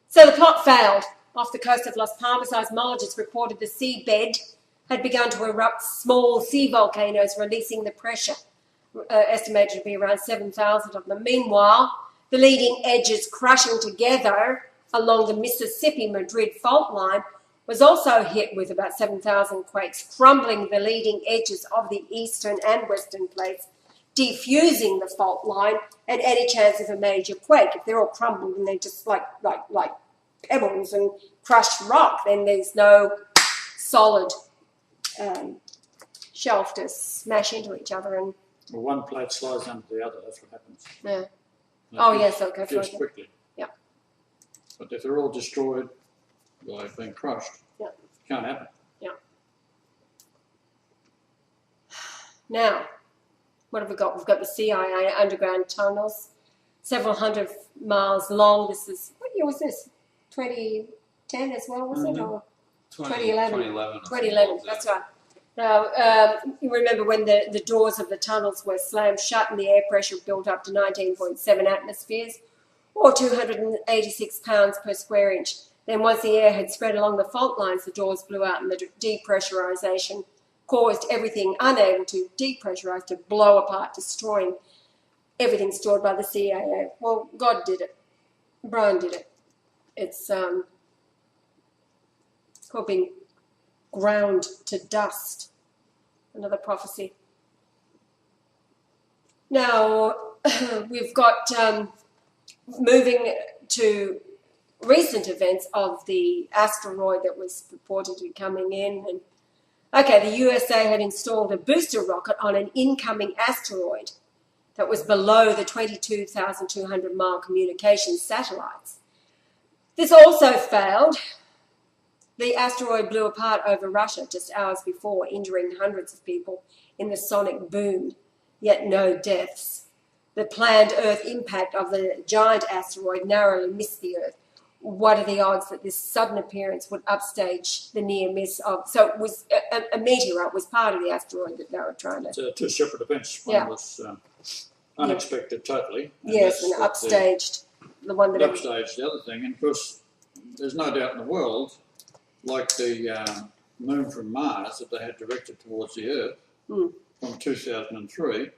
Speaker 1: So the plot failed. Off the coast of Las Palmas, seismologists reported the seabed had begun to erupt small sea volcanoes, releasing the pressure, estimated to be around 7,000 of them. Meanwhile, the leading edges crashing together along the Mississippi-Madrid fault line was also hit with about 7,000 quakes, crumbling the leading edges of the eastern and western plates, defusing the fault line and any chance of a major quake. If they're all crumbled and they're just like pebbles and crushed rock, then there's no solid shelf to smash into each other. And
Speaker 2: Well, one plate slides under the other, that's what happens.
Speaker 1: yeah.
Speaker 2: And
Speaker 1: Yes, okay.
Speaker 2: just quickly.
Speaker 1: Yeah.
Speaker 2: But if they're all destroyed, well, they've been crushed.
Speaker 1: Yeah.
Speaker 2: Can't happen.
Speaker 1: Yeah. Now, what have we got? We've got the CIA underground tunnels, several hundred miles long. This is, what year was this? 2010 as well, was it? Or 2011? 2011, that's right. Now, you remember when the doors of the tunnels were slammed shut and the air pressure built up to 19.7 atmospheres, or 286 pounds per square inch. Then once the air had spread along the fault lines, the doors blew out and the depressurization caused everything unable to depressurize to blow apart, destroying everything stored by the CIA. Well, God did it. Brian did it. It's called being ground to dust. Another prophecy. Now, we've got moving to recent events of the asteroid that was purportedly coming in. And okay, the USA had installed a booster rocket on an incoming asteroid that was below the 22,200-mile communications satellites. This also failed. The asteroid blew apart over Russia just hours before, injuring hundreds of people in the sonic boom, yet no deaths. The planned Earth impact of the giant asteroid narrowly missed the Earth. What are the odds that this sudden appearance would upstage the near miss of... So it was a meteorite was part of the asteroid that they were trying to...
Speaker 2: It's two separate events. One was unexpected totally.
Speaker 1: Yes, and upstaged. The one that...
Speaker 2: Upstaged the other thing. And of course, there's no doubt in the world, like the moon from Mars that they had directed towards the Earth from 2003,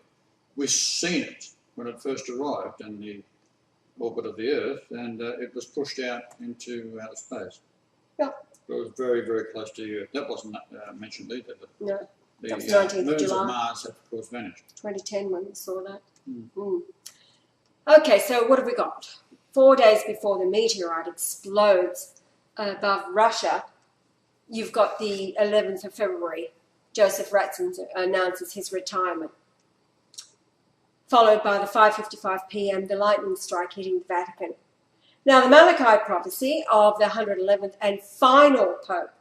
Speaker 2: we've seen it when it first arrived in the orbit of the Earth, and it was pushed out into outer space.
Speaker 1: Yeah.
Speaker 2: It was very, very close to the Earth. That wasn't mentioned either. But
Speaker 1: no.
Speaker 2: the
Speaker 1: That was 19th of
Speaker 2: moons
Speaker 1: July.
Speaker 2: of Mars have, of course, vanished.
Speaker 1: 2010 when we saw that. Okay, so what have we got? 4 days before the meteorite explodes above Russia, you've got the 11th of February. Joseph Ratzinger announces his retirement. followed by the 5:55 p.m. the lightning strike hitting the Vatican. Now, the Malachi prophecy of the 111th and final Pope,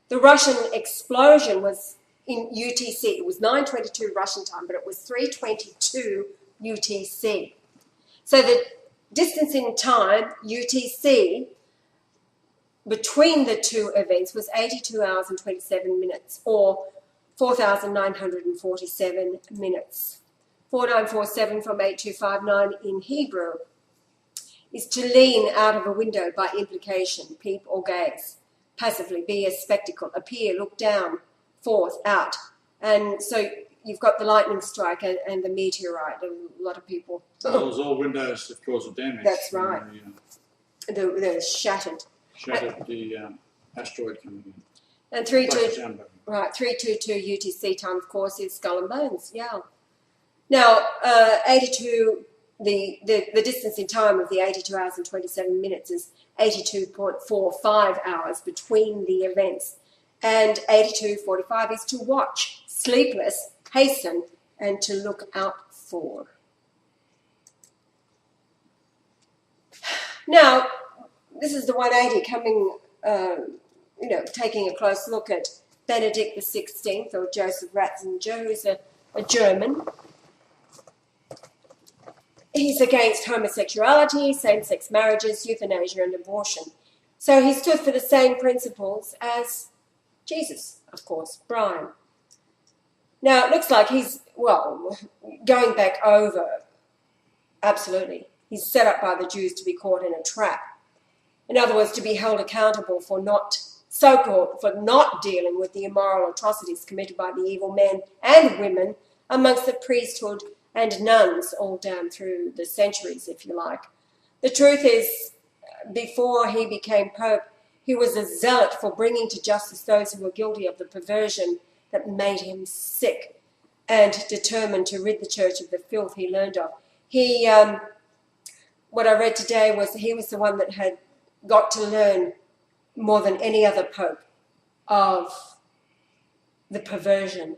Speaker 1: the Russian explosion was in UTC. It was 9:22 Russian time, but it was 3:22 UTC. So the distance in time, UTC, between the two events was 82 hours and 27 minutes, or 4,947 minutes. 4947 from 8259 in Hebrew is to lean out of a window by implication, peep or gaze, passively, be a spectacle, appear, look down, forth, out. And so you've got the lightning strike and the meteorite, and a lot of people...
Speaker 2: Those all windows that cause damage.
Speaker 1: That's right. They're shattered.
Speaker 2: Shattered the asteroid coming in.
Speaker 1: And 322 UTC time, of course, is skull and bones, yeah. Now, 82, the distance in time of the 82 hours and 27 minutes is 82.45 hours between the events. And 82.45 is to watch, sleepless, hasten, and to look out for. Now, this is the 180 coming, taking a close look at Benedict XVI, or Joseph Ratzinger, who's a German. He's against homosexuality, same-sex marriages, euthanasia, and abortion. So he stood for the same principles as Jesus, of course, Brian. Now, it looks like he's, going back over, absolutely. He's set up by the Jews to be caught in a trap. In other words, to be held accountable for not dealing with the immoral atrocities committed by the evil men and women amongst the priesthood and nuns all down through the centuries, if you like. The truth is, before he became Pope, he was a zealot for bringing to justice those who were guilty of the perversion that made him sick, and determined to rid the church of the filth he learned of. What I read today was he was the one that had got to learn more than any other pope of the perversion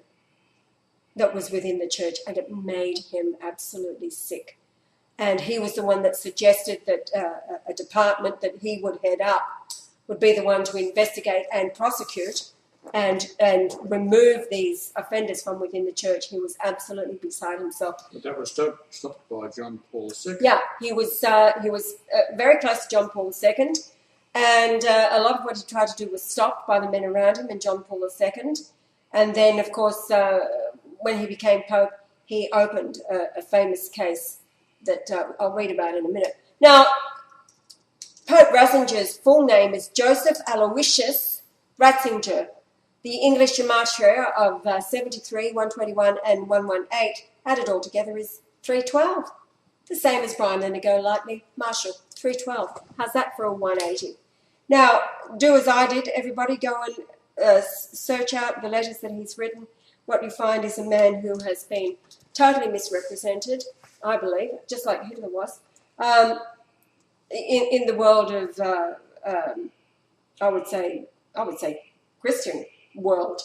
Speaker 1: that was within the church, and it made him absolutely sick. And he was the one that suggested that a department that he would head up would be the one to investigate and prosecute and remove these offenders from within the church. He was absolutely beside himself.
Speaker 2: But that was stopped by John Paul II.
Speaker 1: Yeah, he was very close to John Paul II, and a lot of what he tried to do was stopped by the men around him and John Paul II. And then, of course, when he became Pope, he opened a famous case that I'll read about in a minute. Now, Pope Ratzinger's full name is Joseph Aloysius Ratzinger. The English gematria of 73, 121 and 118 added all together is 312. The same as Brian Lenigo, Lightly, Marshall, 312. How's that for a 180? Now, do as I did, everybody, go and search out the letters that he's written. What you find is a man who has been totally misrepresented, I believe, just like Hitler was, in the world of, I would say, Christian world.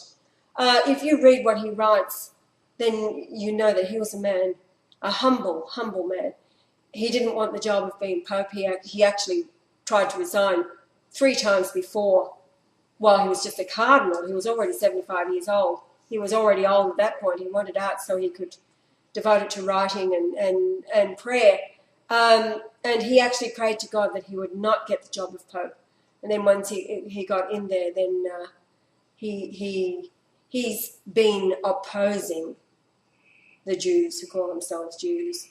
Speaker 1: If you read what he writes, then you know that he was a man, a humble man. He didn't want the job of being Pope. He actually tried to resign 3 times before, while he was just a cardinal. He was already 75 years old. He was already old at that point. He wanted out so he could devote it to writing and prayer. And he actually prayed to God that he would not get the job of Pope. And then once he got in there, then he's been opposing the Jews who call themselves Jews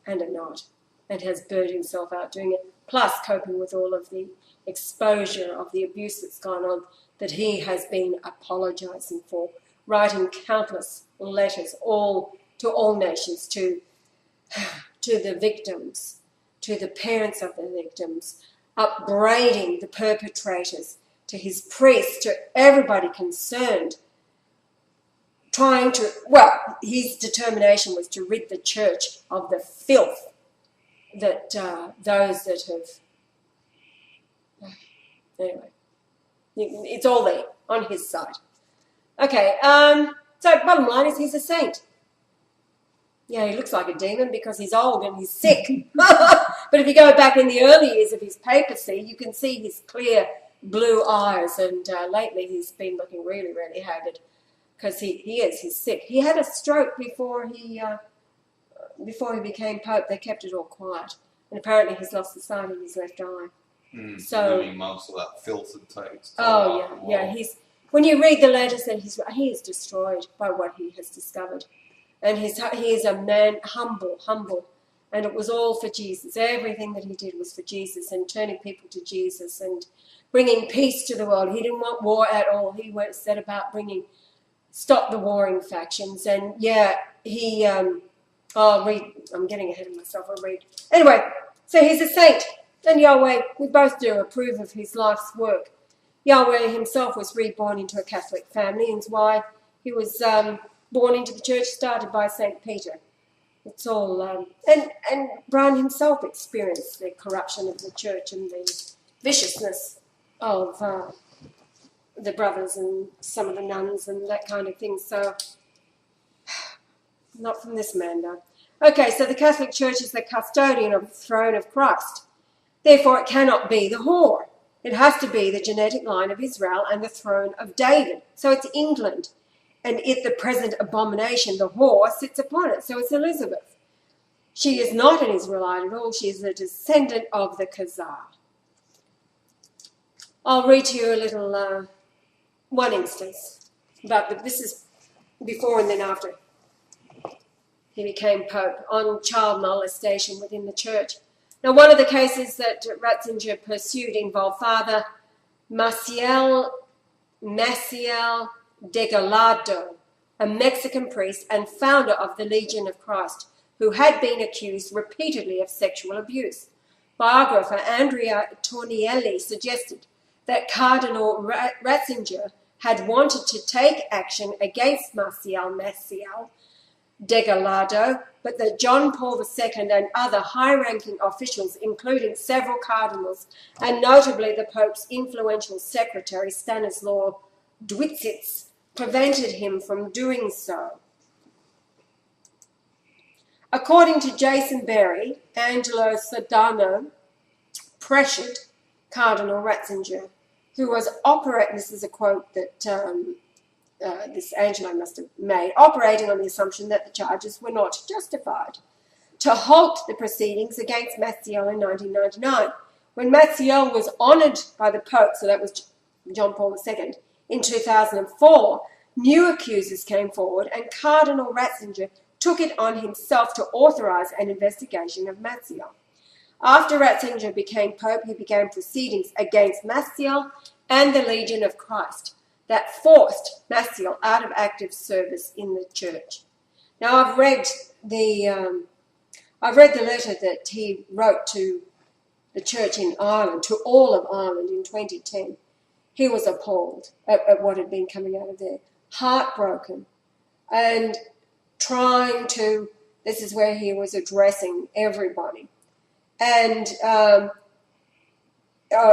Speaker 1: and are not, and has burned himself out doing it, plus coping with all of the exposure of the abuse that's gone on that he has been apologising for, writing countless letters to all nations, to the victims, to the parents of the victims, upbraiding the perpetrators, to his priests, to everybody concerned, his determination was to rid the church of the filth that those that have... Anyway, it's all there on his side. Okay, so bottom line is he's a saint. Yeah, he looks like a demon because he's old and he's sick. But if you go back in the early years of his papacy, you can see his clear blue eyes, and lately he's been looking really, really haggard because he's sick. He had a stroke before he became Pope. They kept it all quiet. And apparently he's lost the sight in his left eye.
Speaker 3: So amongst all that filth and takes.
Speaker 1: Yeah. When you read the letters, then he is destroyed by what he has discovered, and he is a man humble, and it was all for Jesus. Everything that he did was for Jesus and turning people to Jesus and bringing peace to the world. He didn't want war at all. He set about stop the warring factions, and I'll read. I'm getting ahead of myself. I'll read. Anyway, so he's a saint. And Yahweh, we both do approve of his life's work. Yahweh himself was reborn into a Catholic family, and why he was born into the church started by St. Peter. It's all... and Brown himself experienced the corruption of the church and the viciousness of the brothers and some of the nuns and that kind of thing. So, not from this man, though. Okay, so the Catholic Church is the custodian of the throne of Christ. Therefore, it cannot be the whore. It has to be the genetic line of Israel and the throne of David. So it's England. And the present abomination, the whore, sits upon it. So it's Elizabeth. She is not an Israelite at all. She is a descendant of the Khazar. I'll read to you a little, one instance. This is before and then after he became Pope, on child molestation within the church. Now, one of the cases that Ratzinger pursued involved Father Maciel Degalado, a Mexican priest and founder of the Legion of Christ, who had been accused repeatedly of sexual abuse. Biographer Andrea Tornielli suggested that Cardinal Ratzinger had wanted to take action against Maciel Degalado, but that John Paul II and other high-ranking officials, including several cardinals, and notably the Pope's influential secretary Stanislaw Dwitzitz, prevented him from doing so. According to Jason Berry, Angelo Sodano pressured Cardinal Ratzinger, who was operating, this is a quote that this Angelo must have made, operating on the assumption that the charges were not justified, to halt the proceedings against Maciel in 1999. When Maciel was honoured by the Pope, so that was John Paul II, in 2004, new accusers came forward and Cardinal Ratzinger took it on himself to authorise an investigation of Maciel. After Ratzinger became Pope, he began proceedings against Maciel and the Legion of Christ that forced Maciel out of active service in the church. Now, I've read the letter that he wrote to the church in Ireland, to all of Ireland in 2010. He was appalled at what had been coming out of there, heartbroken, and trying to, this is where he was addressing everybody. And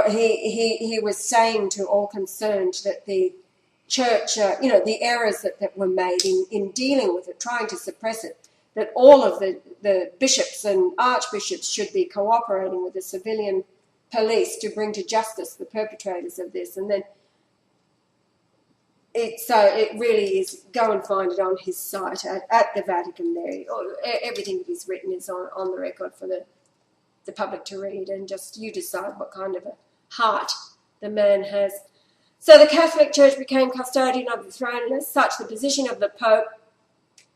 Speaker 1: he was saying to all concerned that the church, the errors that were made in dealing with it, trying to suppress it, that all of the bishops and archbishops should be cooperating with the civilian police to bring to justice the perpetrators of this. And then it really is, go and find it on his site at the Vatican there. Everything that he's written is on the record for the public to read, and just you decide what kind of a heart the man has. So the Catholic Church became custodian of the throne, and as such the position of the Pope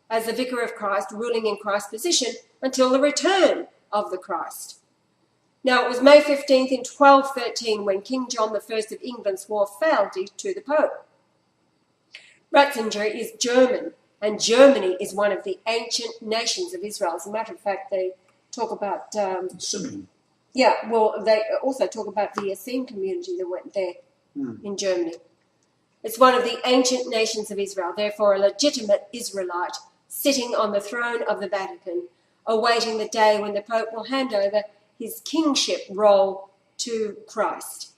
Speaker 1: as the Vicar of Christ, ruling in Christ's position until the return of the Christ. Now, it was May 15th in 1213 when King John I of England swore fealty to the Pope. Ratzinger is German, and Germany is one of the ancient nations of Israel. As a matter of fact, they talk about...
Speaker 2: Simeon.
Speaker 1: Yeah, well, they also talk about the Essene community that went there in Germany. It's one of the ancient nations of Israel, therefore a legitimate Israelite sitting on the throne of the Vatican, awaiting the day when the Pope will hand over his kingship role to Christ.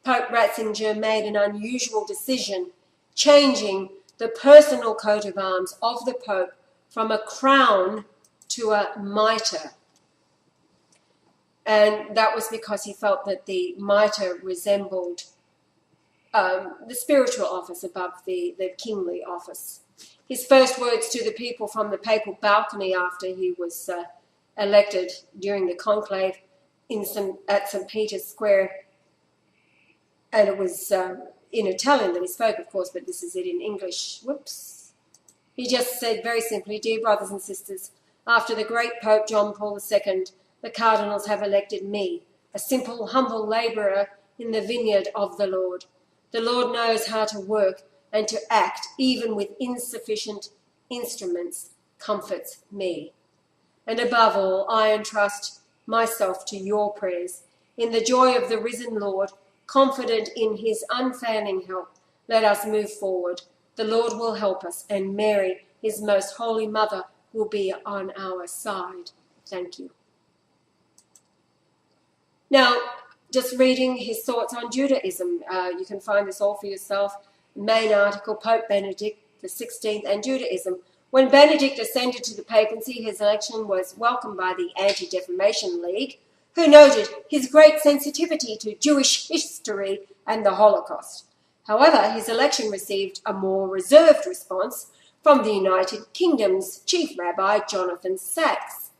Speaker 1: Pope Ratzinger made an unusual decision, changing the personal coat of arms of the Pope from a crown to a mitre. And that was because he felt that the mitre resembled the spiritual office above the kingly office. His first words to the people from the papal balcony after he was elected during the conclave at St. Peter's Square, and it was in Italian that he spoke, of course, but this is it in English. Whoops. He just said very simply, "Dear brothers and sisters, after the great Pope John Paul II, the cardinals have elected me, a simple, humble labourer in the vineyard of the Lord. The Lord knows how to work and to act, even with insufficient instruments, comforts me. And above all, I entrust myself to your prayers. In the joy of the risen Lord, confident in his unfailing help, let us move forward. The Lord will help us, and Mary, his most holy mother, will be on our side." Thank you. Now, just reading his thoughts on Judaism, you can find this all for yourself. Main article, Pope Benedict XVI and Judaism. When Benedict ascended to the papacy, his election was welcomed by the Anti-Defamation League, who noted his great sensitivity to Jewish history and the Holocaust. However, his election received a more reserved response from the United Kingdom's Chief Rabbi, Jonathan Sacks,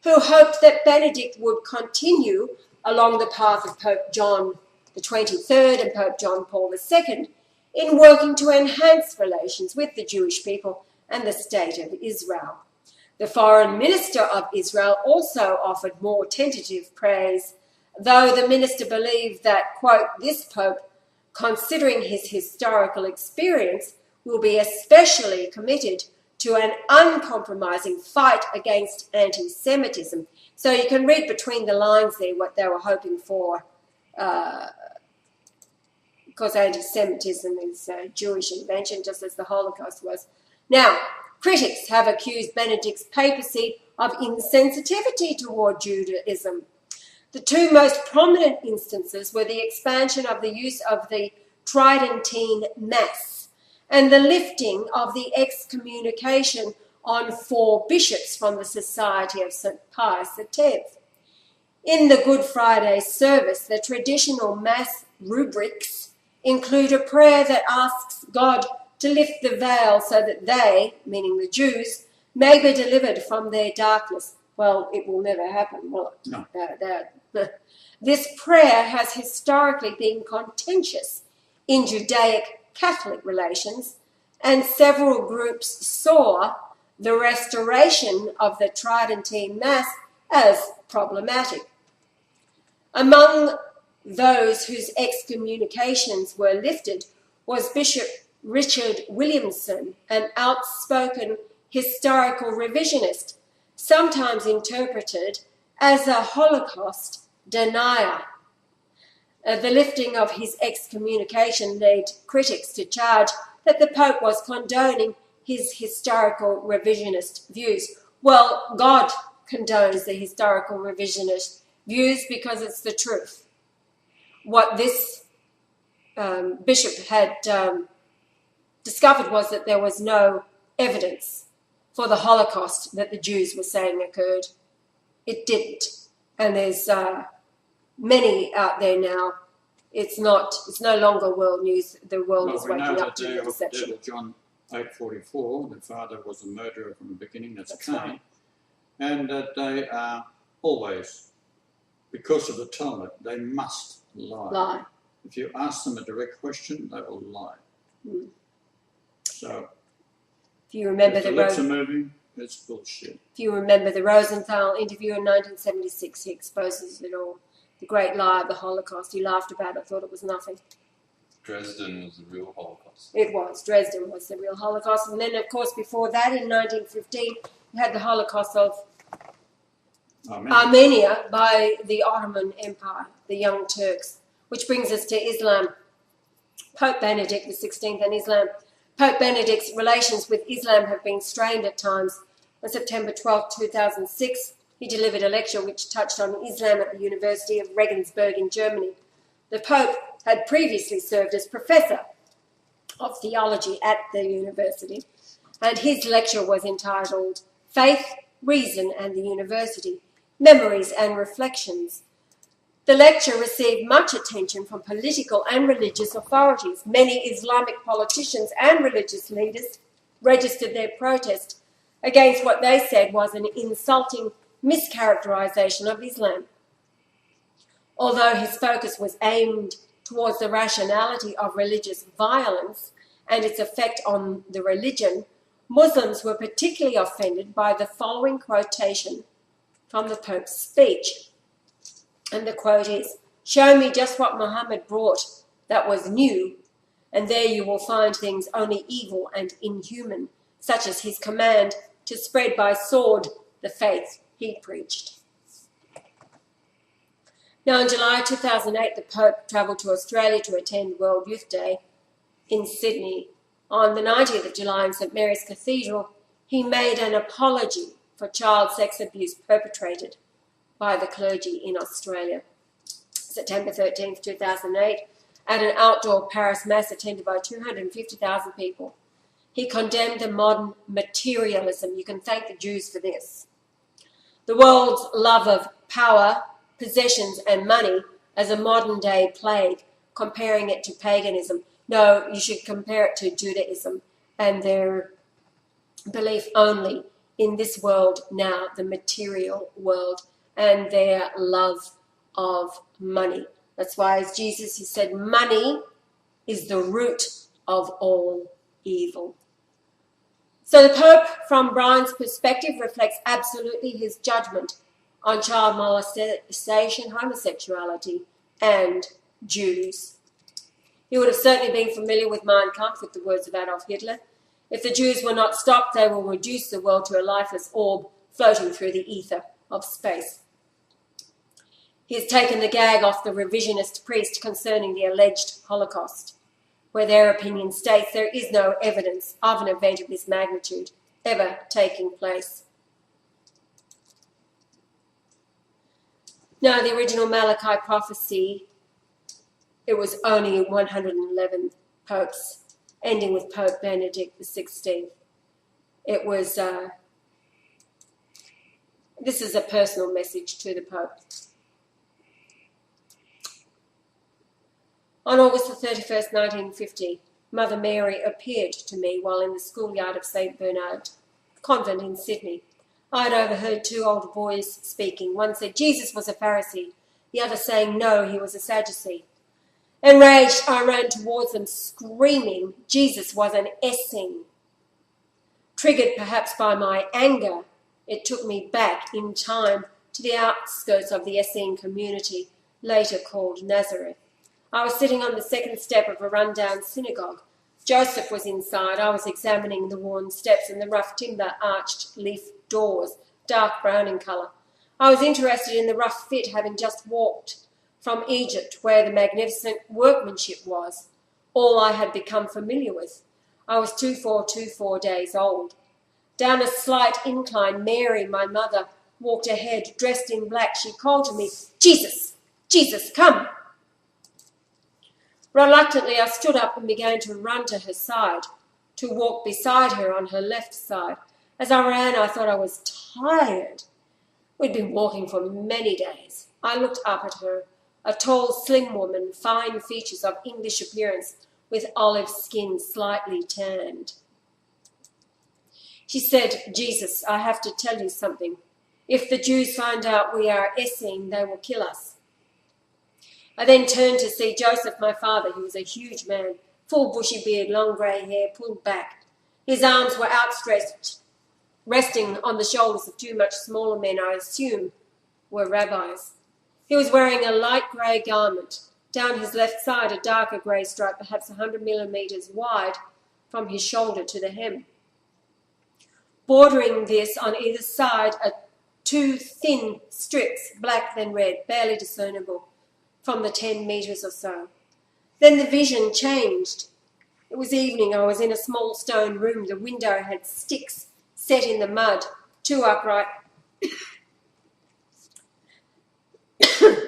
Speaker 1: who hoped that Benedict would continue along the path of Pope John XXIII and Pope John Paul II in working to enhance relations with the Jewish people and the State of Israel. The Foreign Minister of Israel also offered more tentative praise, though the minister believed that, quote, "this Pope, considering his historical experience, will be especially committed to an uncompromising fight against anti-Semitism." So you can read between the lines there what they were hoping for, because anti-Semitism is a Jewish invention, just as the Holocaust was. Now, critics have accused Benedict's papacy of insensitivity toward Judaism. The two most prominent instances were the expansion of the use of the Tridentine Mass and the lifting of the excommunication on 4 bishops from the Society of St. Pius X. In the Good Friday service, the traditional Mass rubrics include a prayer that asks God to lift the veil so that they, meaning the Jews, may be delivered from their darkness. Well, it will never happen, will it?
Speaker 2: No.
Speaker 1: This prayer has historically been contentious in Judaic Catholic relations, and several groups saw the restoration of the Tridentine Mass as problematic. Among those whose excommunications were lifted was Bishop Richard Williamson, an outspoken historical revisionist, sometimes interpreted as a Holocaust denier. The lifting of his excommunication led critics to charge that the Pope was condoning his historical revisionist views. Well, God condones the historical revisionist views because it's the truth. What this bishop had discovered was that there was no evidence for the Holocaust that the Jews were saying occurred. It didn't. And there's many out there now. It's no longer world news. The world is waking up to the deception.
Speaker 2: John 8:44, the father was a murderer from the beginning, that's Cain,
Speaker 1: right.
Speaker 2: And that they are always, because of the Talmud, they must lie. If you ask them a direct question, they will lie.
Speaker 1: Mm.
Speaker 2: So,
Speaker 1: if you remember
Speaker 2: if the lips are moving, it's bullshit.
Speaker 1: If you remember the Rosenthal interview in 1976, he exposes it all. The great lie of the Holocaust. He laughed about it, thought it was nothing.
Speaker 3: Dresden was the real Holocaust.
Speaker 1: It was. Dresden was the real Holocaust. And then, of course, before that, in 1915, you had the Holocaust of Armenia by the Ottoman Empire, the Young Turks. Which brings us to Islam. Pope Benedict XVI and Islam. Pope Benedict's relations with Islam have been strained at times. On September 12, 2006, he delivered a lecture which touched on Islam at the University of Regensburg in Germany. The Pope had previously served as professor of theology at the university, and his lecture was entitled Faith Reason and the University, Memories and Reflections. The lecture received much attention from political and religious authorities. Many Islamic politicians and religious leaders registered their protest against what they said was an insulting mischaracterization of Islam. Although his focus was aimed towards the rationality of religious violence and its effect on the religion, Muslims were particularly offended by the following quotation from the Pope's speech. And the quote is, "Show me just what Muhammad brought that was new, and there you will find things only evil and inhuman, such as his command to spread by sword the faith he preached." Now, in July 2008, the Pope travelled to Australia to attend World Youth Day in Sydney. On the 20th of July in St Mary's Cathedral, he made an apology for child sex abuse perpetrated by the clergy in Australia. September 13th, 2008, at an outdoor Paris mass attended by 250,000 people, he condemned the modern materialism. You can thank the Jews for this. The world's love of power, possessions and money as a modern-day plague, comparing it to paganism. No, you should compare it to Judaism and their belief only in this world now, the material world, and their love of money. That's why, as Jesus, he said, money is the root of all evil. So the Pope, from Brian's perspective, reflects absolutely his judgment on child molestation, homosexuality, and Jews. He would have certainly been familiar with Mein Kampf, with the words of Adolf Hitler. If the Jews were not stopped, they will reduce the world to a lifeless orb floating through the ether of space. He has taken the gag off the revisionist priest concerning the alleged Holocaust, where their opinion states there is no evidence of an event of this magnitude ever taking place. Now, the original Malachi prophecy, it was only 111 popes, ending with Pope Benedict XVI. It was, this is a personal message to the Pope. On August the 31st, 1950, Mother Mary appeared to me while in the schoolyard of St. Bernard Convent in Sydney. I had overheard two old boys speaking. One said Jesus was a Pharisee, the other saying no, he was a Sadducee. Enraged, I ran towards them, screaming Jesus was an Essene. Triggered perhaps by my anger, it took me back in time to the outskirts of the Essene community, later called Nazareth. I was sitting on the second step of a rundown synagogue. Joseph was inside. I was examining the worn steps and the rough timber arched leaf doors, dark brown in colour. I was interested in the rough fit, having just walked from Egypt, where the magnificent workmanship was, all I had become familiar with. I was 24 days old. Down a slight incline, Mary, my mother, walked ahead, dressed in black. She called to me, "Jesus, Jesus, come!" Reluctantly, I stood up and began to run to her side, to walk beside her on her left side. As I ran, I thought I was tired. We'd been walking for many days. I looked up at her, a tall, slim woman, fine features of English appearance, with olive skin slightly tanned. She said, "Jesus, I have to tell you something. If the Jews find out we are Essene, they will kill us." I then turned to see Joseph, my father. He was a huge man, full bushy beard, long grey hair, pulled back. His arms were outstretched, resting on the shoulders of two much smaller men, I assume were rabbis. He was wearing a light grey garment. Down his left side, a darker grey stripe, perhaps 100 millimetres wide, from his shoulder to the hem. Bordering this on either side are two thin strips, black then red, barely discernible from the 10 metres or so. Then the vision changed. It was evening. I was in a small stone room. The window had sticks set in the mud, two upright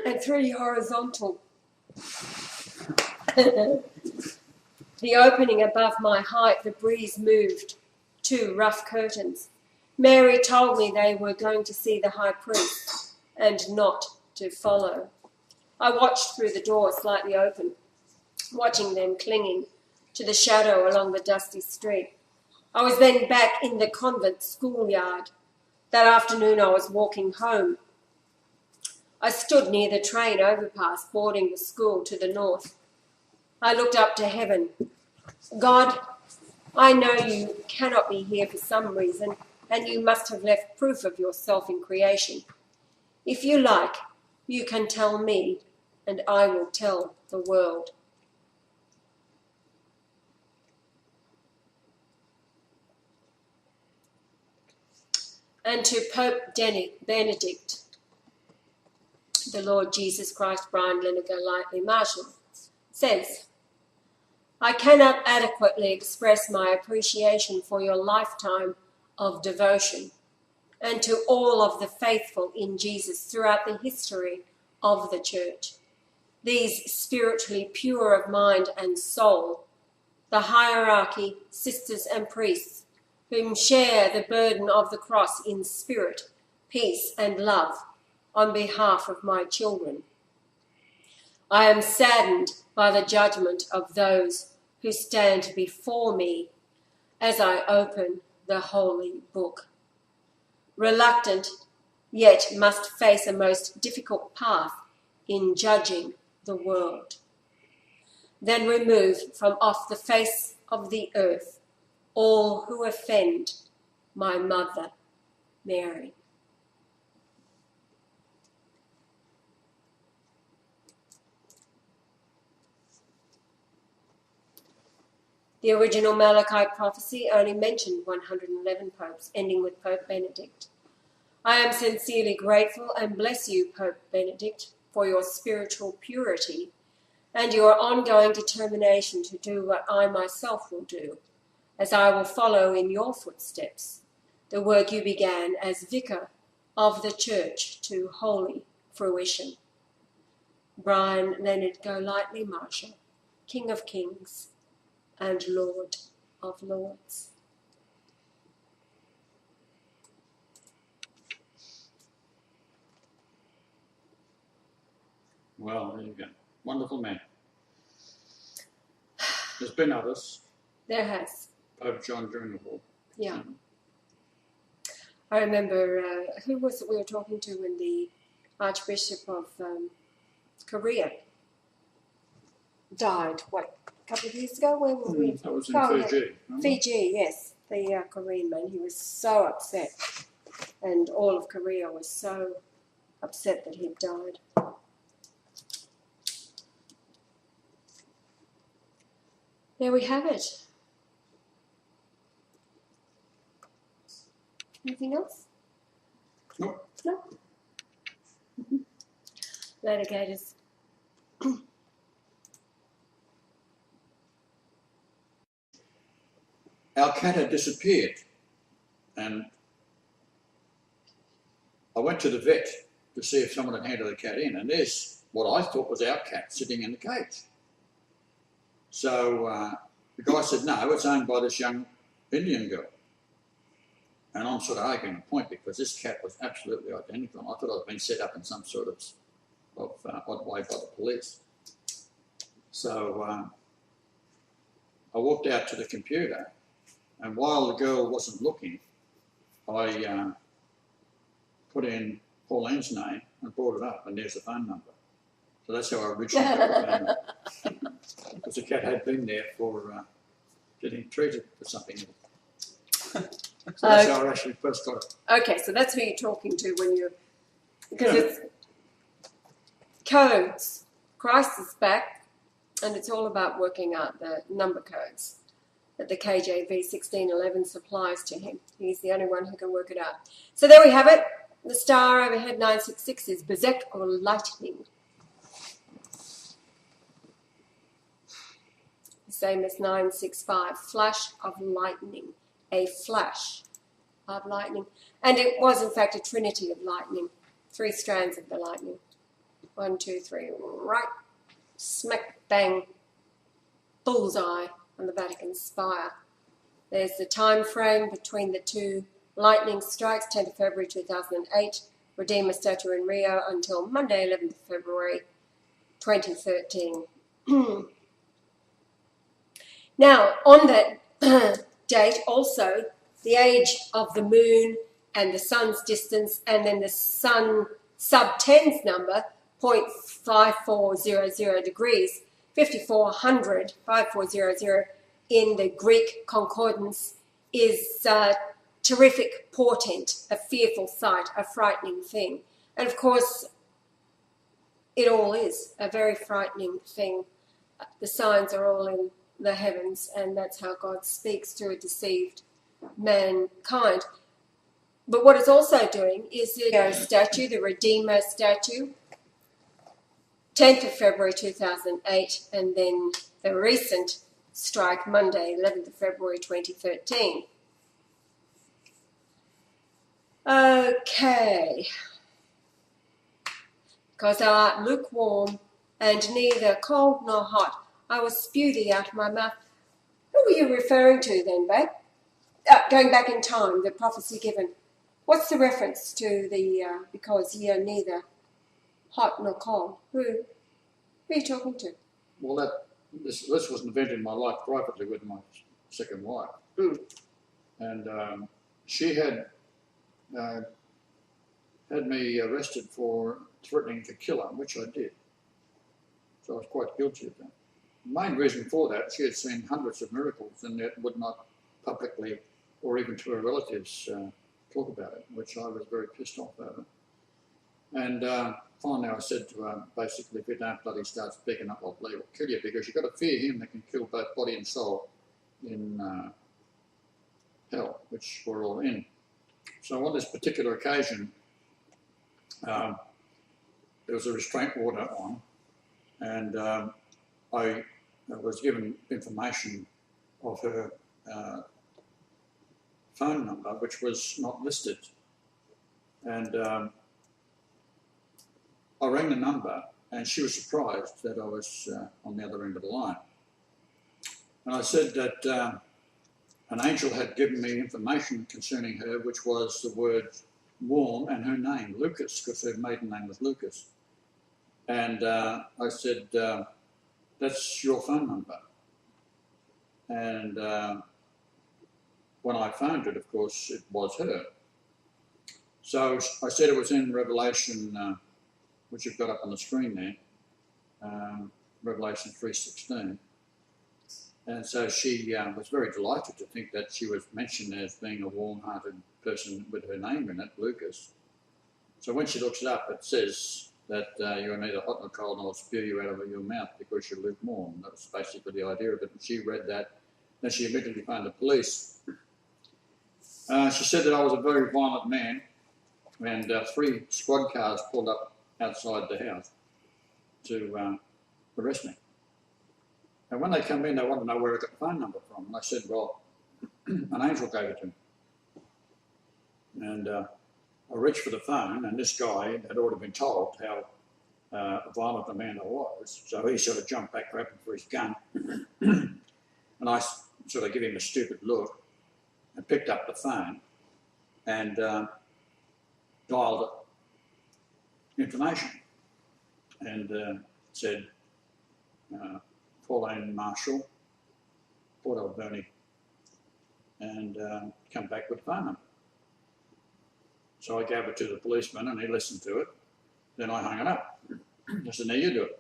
Speaker 1: and three horizontal. The opening above my height, the breeze moved, two rough curtains. Mary told me they were going to see the high priest and not to follow. I watched through the door slightly open, watching them clinging to the shadow along the dusty street. I was then back in the convent schoolyard. That afternoon I was walking home. I stood near the train overpass boarding the school to the north. I looked up to heaven. God, I know you cannot be here for some reason, and you must have left proof of yourself in creation. If you like, you can tell me, and I will tell the world. And to Pope Benedict, the Lord Jesus Christ, Brian Lineker Lightly Marshall, says, I cannot adequately express my appreciation for your lifetime of devotion and to all of the faithful in Jesus throughout the history of the Church. These spiritually pure of mind and soul, the hierarchy, sisters and priests, whom share the burden of the cross in spirit, peace and love on behalf of my children. I am saddened by the judgment of those who stand before me as I open the holy book. Reluctant, yet must face a most difficult path in judging the world. Then remove from off the face of the earth all who offend my mother, Mary. The original Malachi prophecy only mentioned 111 popes, ending with Pope Benedict. I am sincerely grateful and bless you, Pope Benedict, for your spiritual purity and your ongoing determination to do what I myself will do, as I will follow in your footsteps, the work you began as vicar of the Church to holy fruition. Brian Leonard Golightly Marshall, King of Kings and Lord of Lords.
Speaker 2: Well, there you go. Wonderful man. There's been others.
Speaker 1: There has.
Speaker 2: Pope John Jr.
Speaker 1: Yeah. I remember, who was it we were talking to when the Archbishop of Korea died, what, a couple of years ago? Where were we?
Speaker 2: That was in Fiji.
Speaker 1: Yeah. Fiji, yes. The Korean man. He was so upset. And all of Korea was so upset that he'd died. There we have it. Anything else?
Speaker 2: Nope.
Speaker 1: No? Later, Gators.
Speaker 2: Our cat had disappeared, and I went to the vet to see if someone had handed the cat in, and there's what I thought was our cat sitting in the cage. So the guy said, no, it's owned by this young Indian girl. And I'm sort of arguing a point because this cat was absolutely identical. I thought I'd been set up in some sort of odd way by the police. So I walked out to the computer, and while the girl wasn't looking, I put in Pauline's name and brought it up, and there's the phone number. So that's how I originally got the phone number. Because the cat had been there for getting treated for something. So that's how I actually first got it.
Speaker 1: Okay, so that's who you're talking to when you're... Because it's codes. Christ is back, and it's all about working out the number codes that the KJV 1611 supplies to him. He's the only one who can work it out. So there we have it. The star overhead 966 is Bezek or lightning. The same as 965, flash of lightning. A flash of lightning. And it was, in fact, a trinity of lightning. 3 strands of the lightning. 1, 2, 3, right, smack, bang, bullseye on the Vatican spire. There's the time frame between the two lightning strikes 10th of February 2008, Redeemer statue in Rio until Monday 11th of February 2013. Now, on that date also, the age of the moon and the sun's distance, and then the sun sub-tens number, 0.5400 degrees, 5400, 5400 in the Greek concordance is terrific portent, a fearful sight, a frightening thing. And of course, it all is a very frightening thing. The signs are all in the heavens, and that's how God speaks to a deceived mankind. But what it's also doing is the statue, the Redeemer statue, 10th of February 2008, and then the recent strike, Monday, 11th of February 2013. Okay. Because thou art lukewarm and neither cold nor hot, I will spew thee out of my mouth. Who were you referring to then, babe? Going back in time, the prophecy given. What's the reference to the, because ye are neither hot nor cold? Who are you talking to?
Speaker 2: Well, this was an event in my life privately with my second wife.
Speaker 1: Mm.
Speaker 2: And she had me arrested for threatening to kill her, which I did. So I was quite guilty of that. The main reason for that, she had seen hundreds of miracles and yet would not publicly or even to her relatives talk about it, which I was very pissed off over. And finally I said to her, basically, if you don't bloody start speaking up, I'll kill you, because you've got to fear him that can kill both body and soul in hell, which we're all in. So on this particular occasion, there was a restraint order on, and I was given information of her phone number, which was not listed. And I rang the number, and she was surprised that I was on the other end of the line. And I said that an angel had given me information concerning her, which was the word warm and her name, Lucas, because her maiden name was Lucas. And I said, that's your phone number. And when I phoned it, of course, it was her. So I said it was in Revelation, which you've got up on the screen there, Revelation 3:16. And so she was very delighted to think that she was mentioned as being a warm-hearted person with her name in it, Lucas. So when she looks it up, it says that you are neither hot nor cold, and I'll spew you out of your mouth because you're lukewarm. That was basically the idea of it. And she read that, then she immediately phoned the police. She said that I was a very violent man, and 3 squad cars pulled up outside the house to arrest me. And when they come in, they want to know where I got the phone number from. And I said, well, an angel gave it to me. And I reached for the phone, and this guy had already been told how violent a man I was. So he sort of jumped back, grabbing for his gun. And I sort of gave him a stupid look and picked up the phone and dialed information and said, Pauline Marshall, Port Alberni, and come back with the phone number. So I gave it to the policeman and he listened to it. Then I hung it up. I said, now you do it.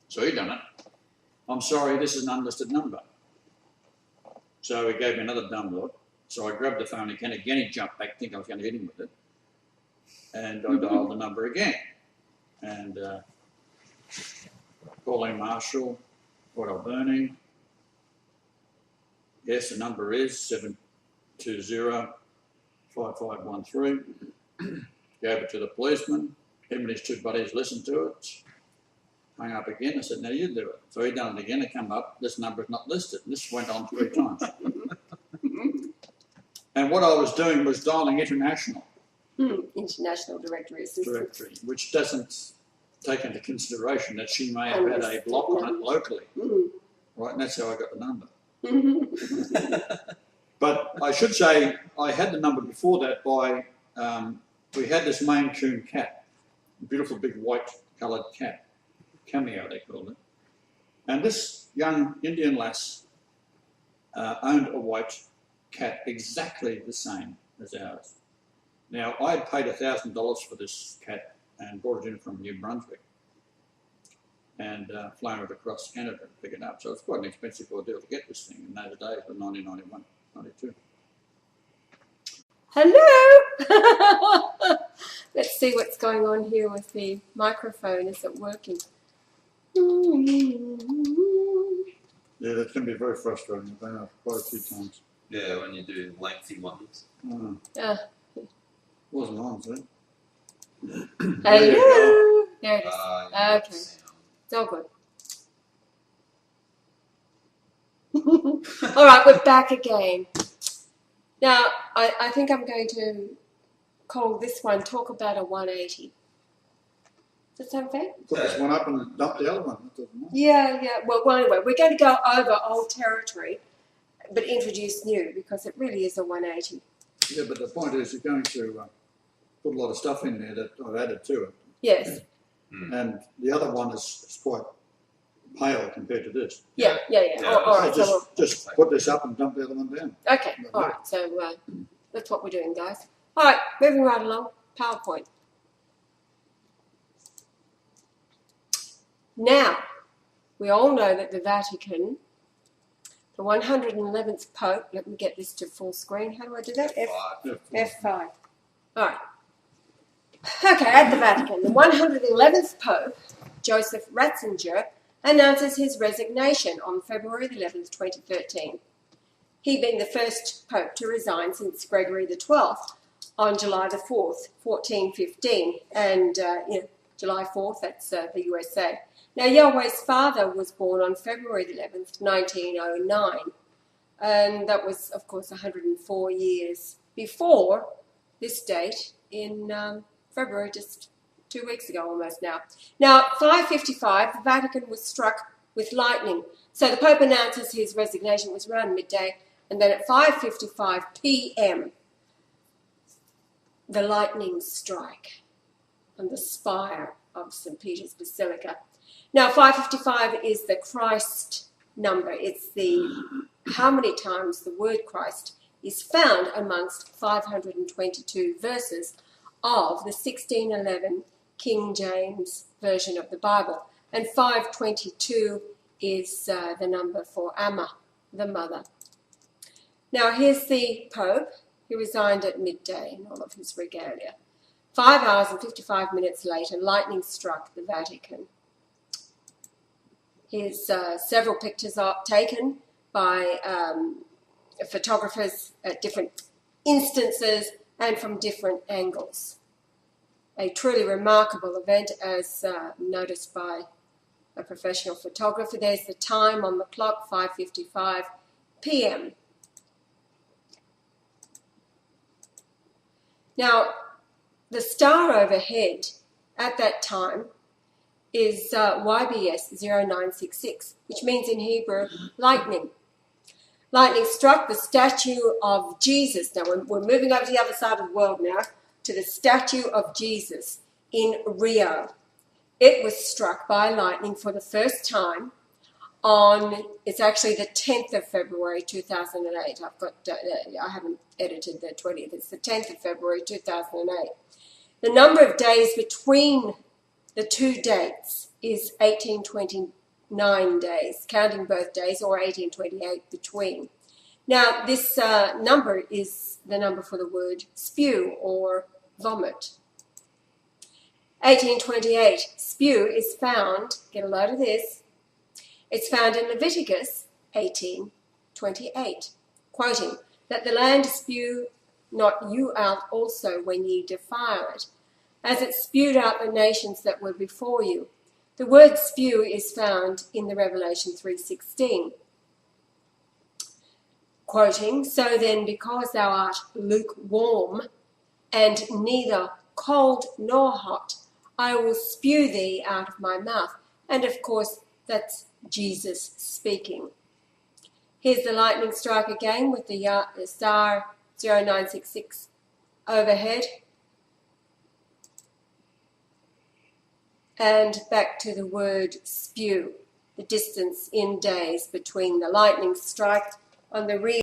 Speaker 2: So he done it. I'm sorry, this is an unlisted number. So he gave me another dumb look. So I grabbed the phone again. Again, he jumped back, thinking I was going to hit him with it. And I dialed the number again. And Pauline Marshall, Port Alberni. Yes, the number is 720-5513. Gave it to the policeman. Him and his 2 buddies listened to it. Hung up again. I said, now you do it. So he done it again. It come up. This number is not listed. And this went on 3 times. And what I was doing was dialing international.
Speaker 1: International directory assistant.
Speaker 2: Directory, which doesn't take into consideration that she may have had a block on it locally. Right, and that's how I got the number. But I should say, I had the number before that by, we had this Maine Coon cat, a beautiful big white coloured cat, cameo they called it. And this young Indian lass owned a white cat exactly the same as ours. Now, I had paid $1,000 for this cat and brought it in from New Brunswick and flown it across Canada to pick it up. So it's quite an expensive ordeal to get this thing in those days of 1991, 92.
Speaker 1: Hello! Let's see what's going on here with the microphone. Is it working?
Speaker 2: Yeah, that's going to be very frustrating. I've been up quite a few times.
Speaker 3: Yeah, when you do lengthy ones.
Speaker 2: Wasn't on, see?
Speaker 1: Hello! There it is.
Speaker 3: Yeah,
Speaker 1: Okay. It's all good. All right, we're back again. Now, I think I'm going to call this one Talk About a 180. Does that sound fair?
Speaker 2: Put this one up and dump the other one. That doesn't matter.
Speaker 1: Yeah. Well, anyway, we're going to go over old territory, but introduce new, because it really is a 180.
Speaker 2: Yeah, but the point is you're going to put a lot of stuff in there that I've added to it.
Speaker 1: Yes.
Speaker 2: And the other one is quite pale compared to this.
Speaker 1: Yeah. All right.
Speaker 2: So just put this up and dump the other one down.
Speaker 1: Okay. All right. So that's what we're doing, guys. All right. Moving right along. PowerPoint. Now, we all know that the Vatican, the 111th Pope, let me get this to full screen. How do I do that? F5. All right. Okay, at the Vatican, the 111th Pope, Joseph Ratzinger, announces his resignation on February 11th, 2013. He being the first Pope to resign since Gregory XII on July the 4th, 1415. And, July 4th, that's the USA. Now, Yahweh's father was born on February 11th, 1909. And that was, of course, 104 years before this date in February, just 2 weeks ago almost now. Now, 5:55, the Vatican was struck with lightning. So the Pope announces his resignation. It was around midday. And then at 5:55 p.m., the lightning strike on the spire of St. Peter's Basilica. Now, 5:55 is the Christ number. It's the how many times the word Christ is found amongst 522 verses of the 1611 King James Version of the Bible. And 522 is the number for Amma, the mother. Now, here's the Pope. He resigned at midday in all of his regalia. 5 hours and 55 minutes later, lightning struck the Vatican. Here's several pictures are taken by photographers at different instances and from different angles. A truly remarkable event, as noticed by a professional photographer. There's the time on the clock, 5:55 p.m. Now, the star overhead at that time is YBS 0966, which means in Hebrew, lightning. Lightning struck the statue of Jesus. Now, we're moving over to the other side of the world now, to the statue of Jesus in Rio. It was struck by lightning for the first time on, it's actually the 10th of February 2008. I haven't edited the 20th. It's the 10th of February 2008. The number of days between the two dates is 1829 days, counting birthdays, or 1828 between. Now, this number is the number for the word spew or vomit. 1828, spew is found, get a load of this, it's found in Leviticus 18:28, quoting, that the land spew not you out also when ye defile it, as it spewed out the nations that were before you. The word spew is found in the Revelation 3:16. Quoting, so then because thou art lukewarm and neither cold nor hot, I will spew thee out of my mouth. And of course, that's Jesus speaking. Here's the lightning strike again with the star 0966 overhead. And back to the word spew, the distance in days between the lightning strike on the rear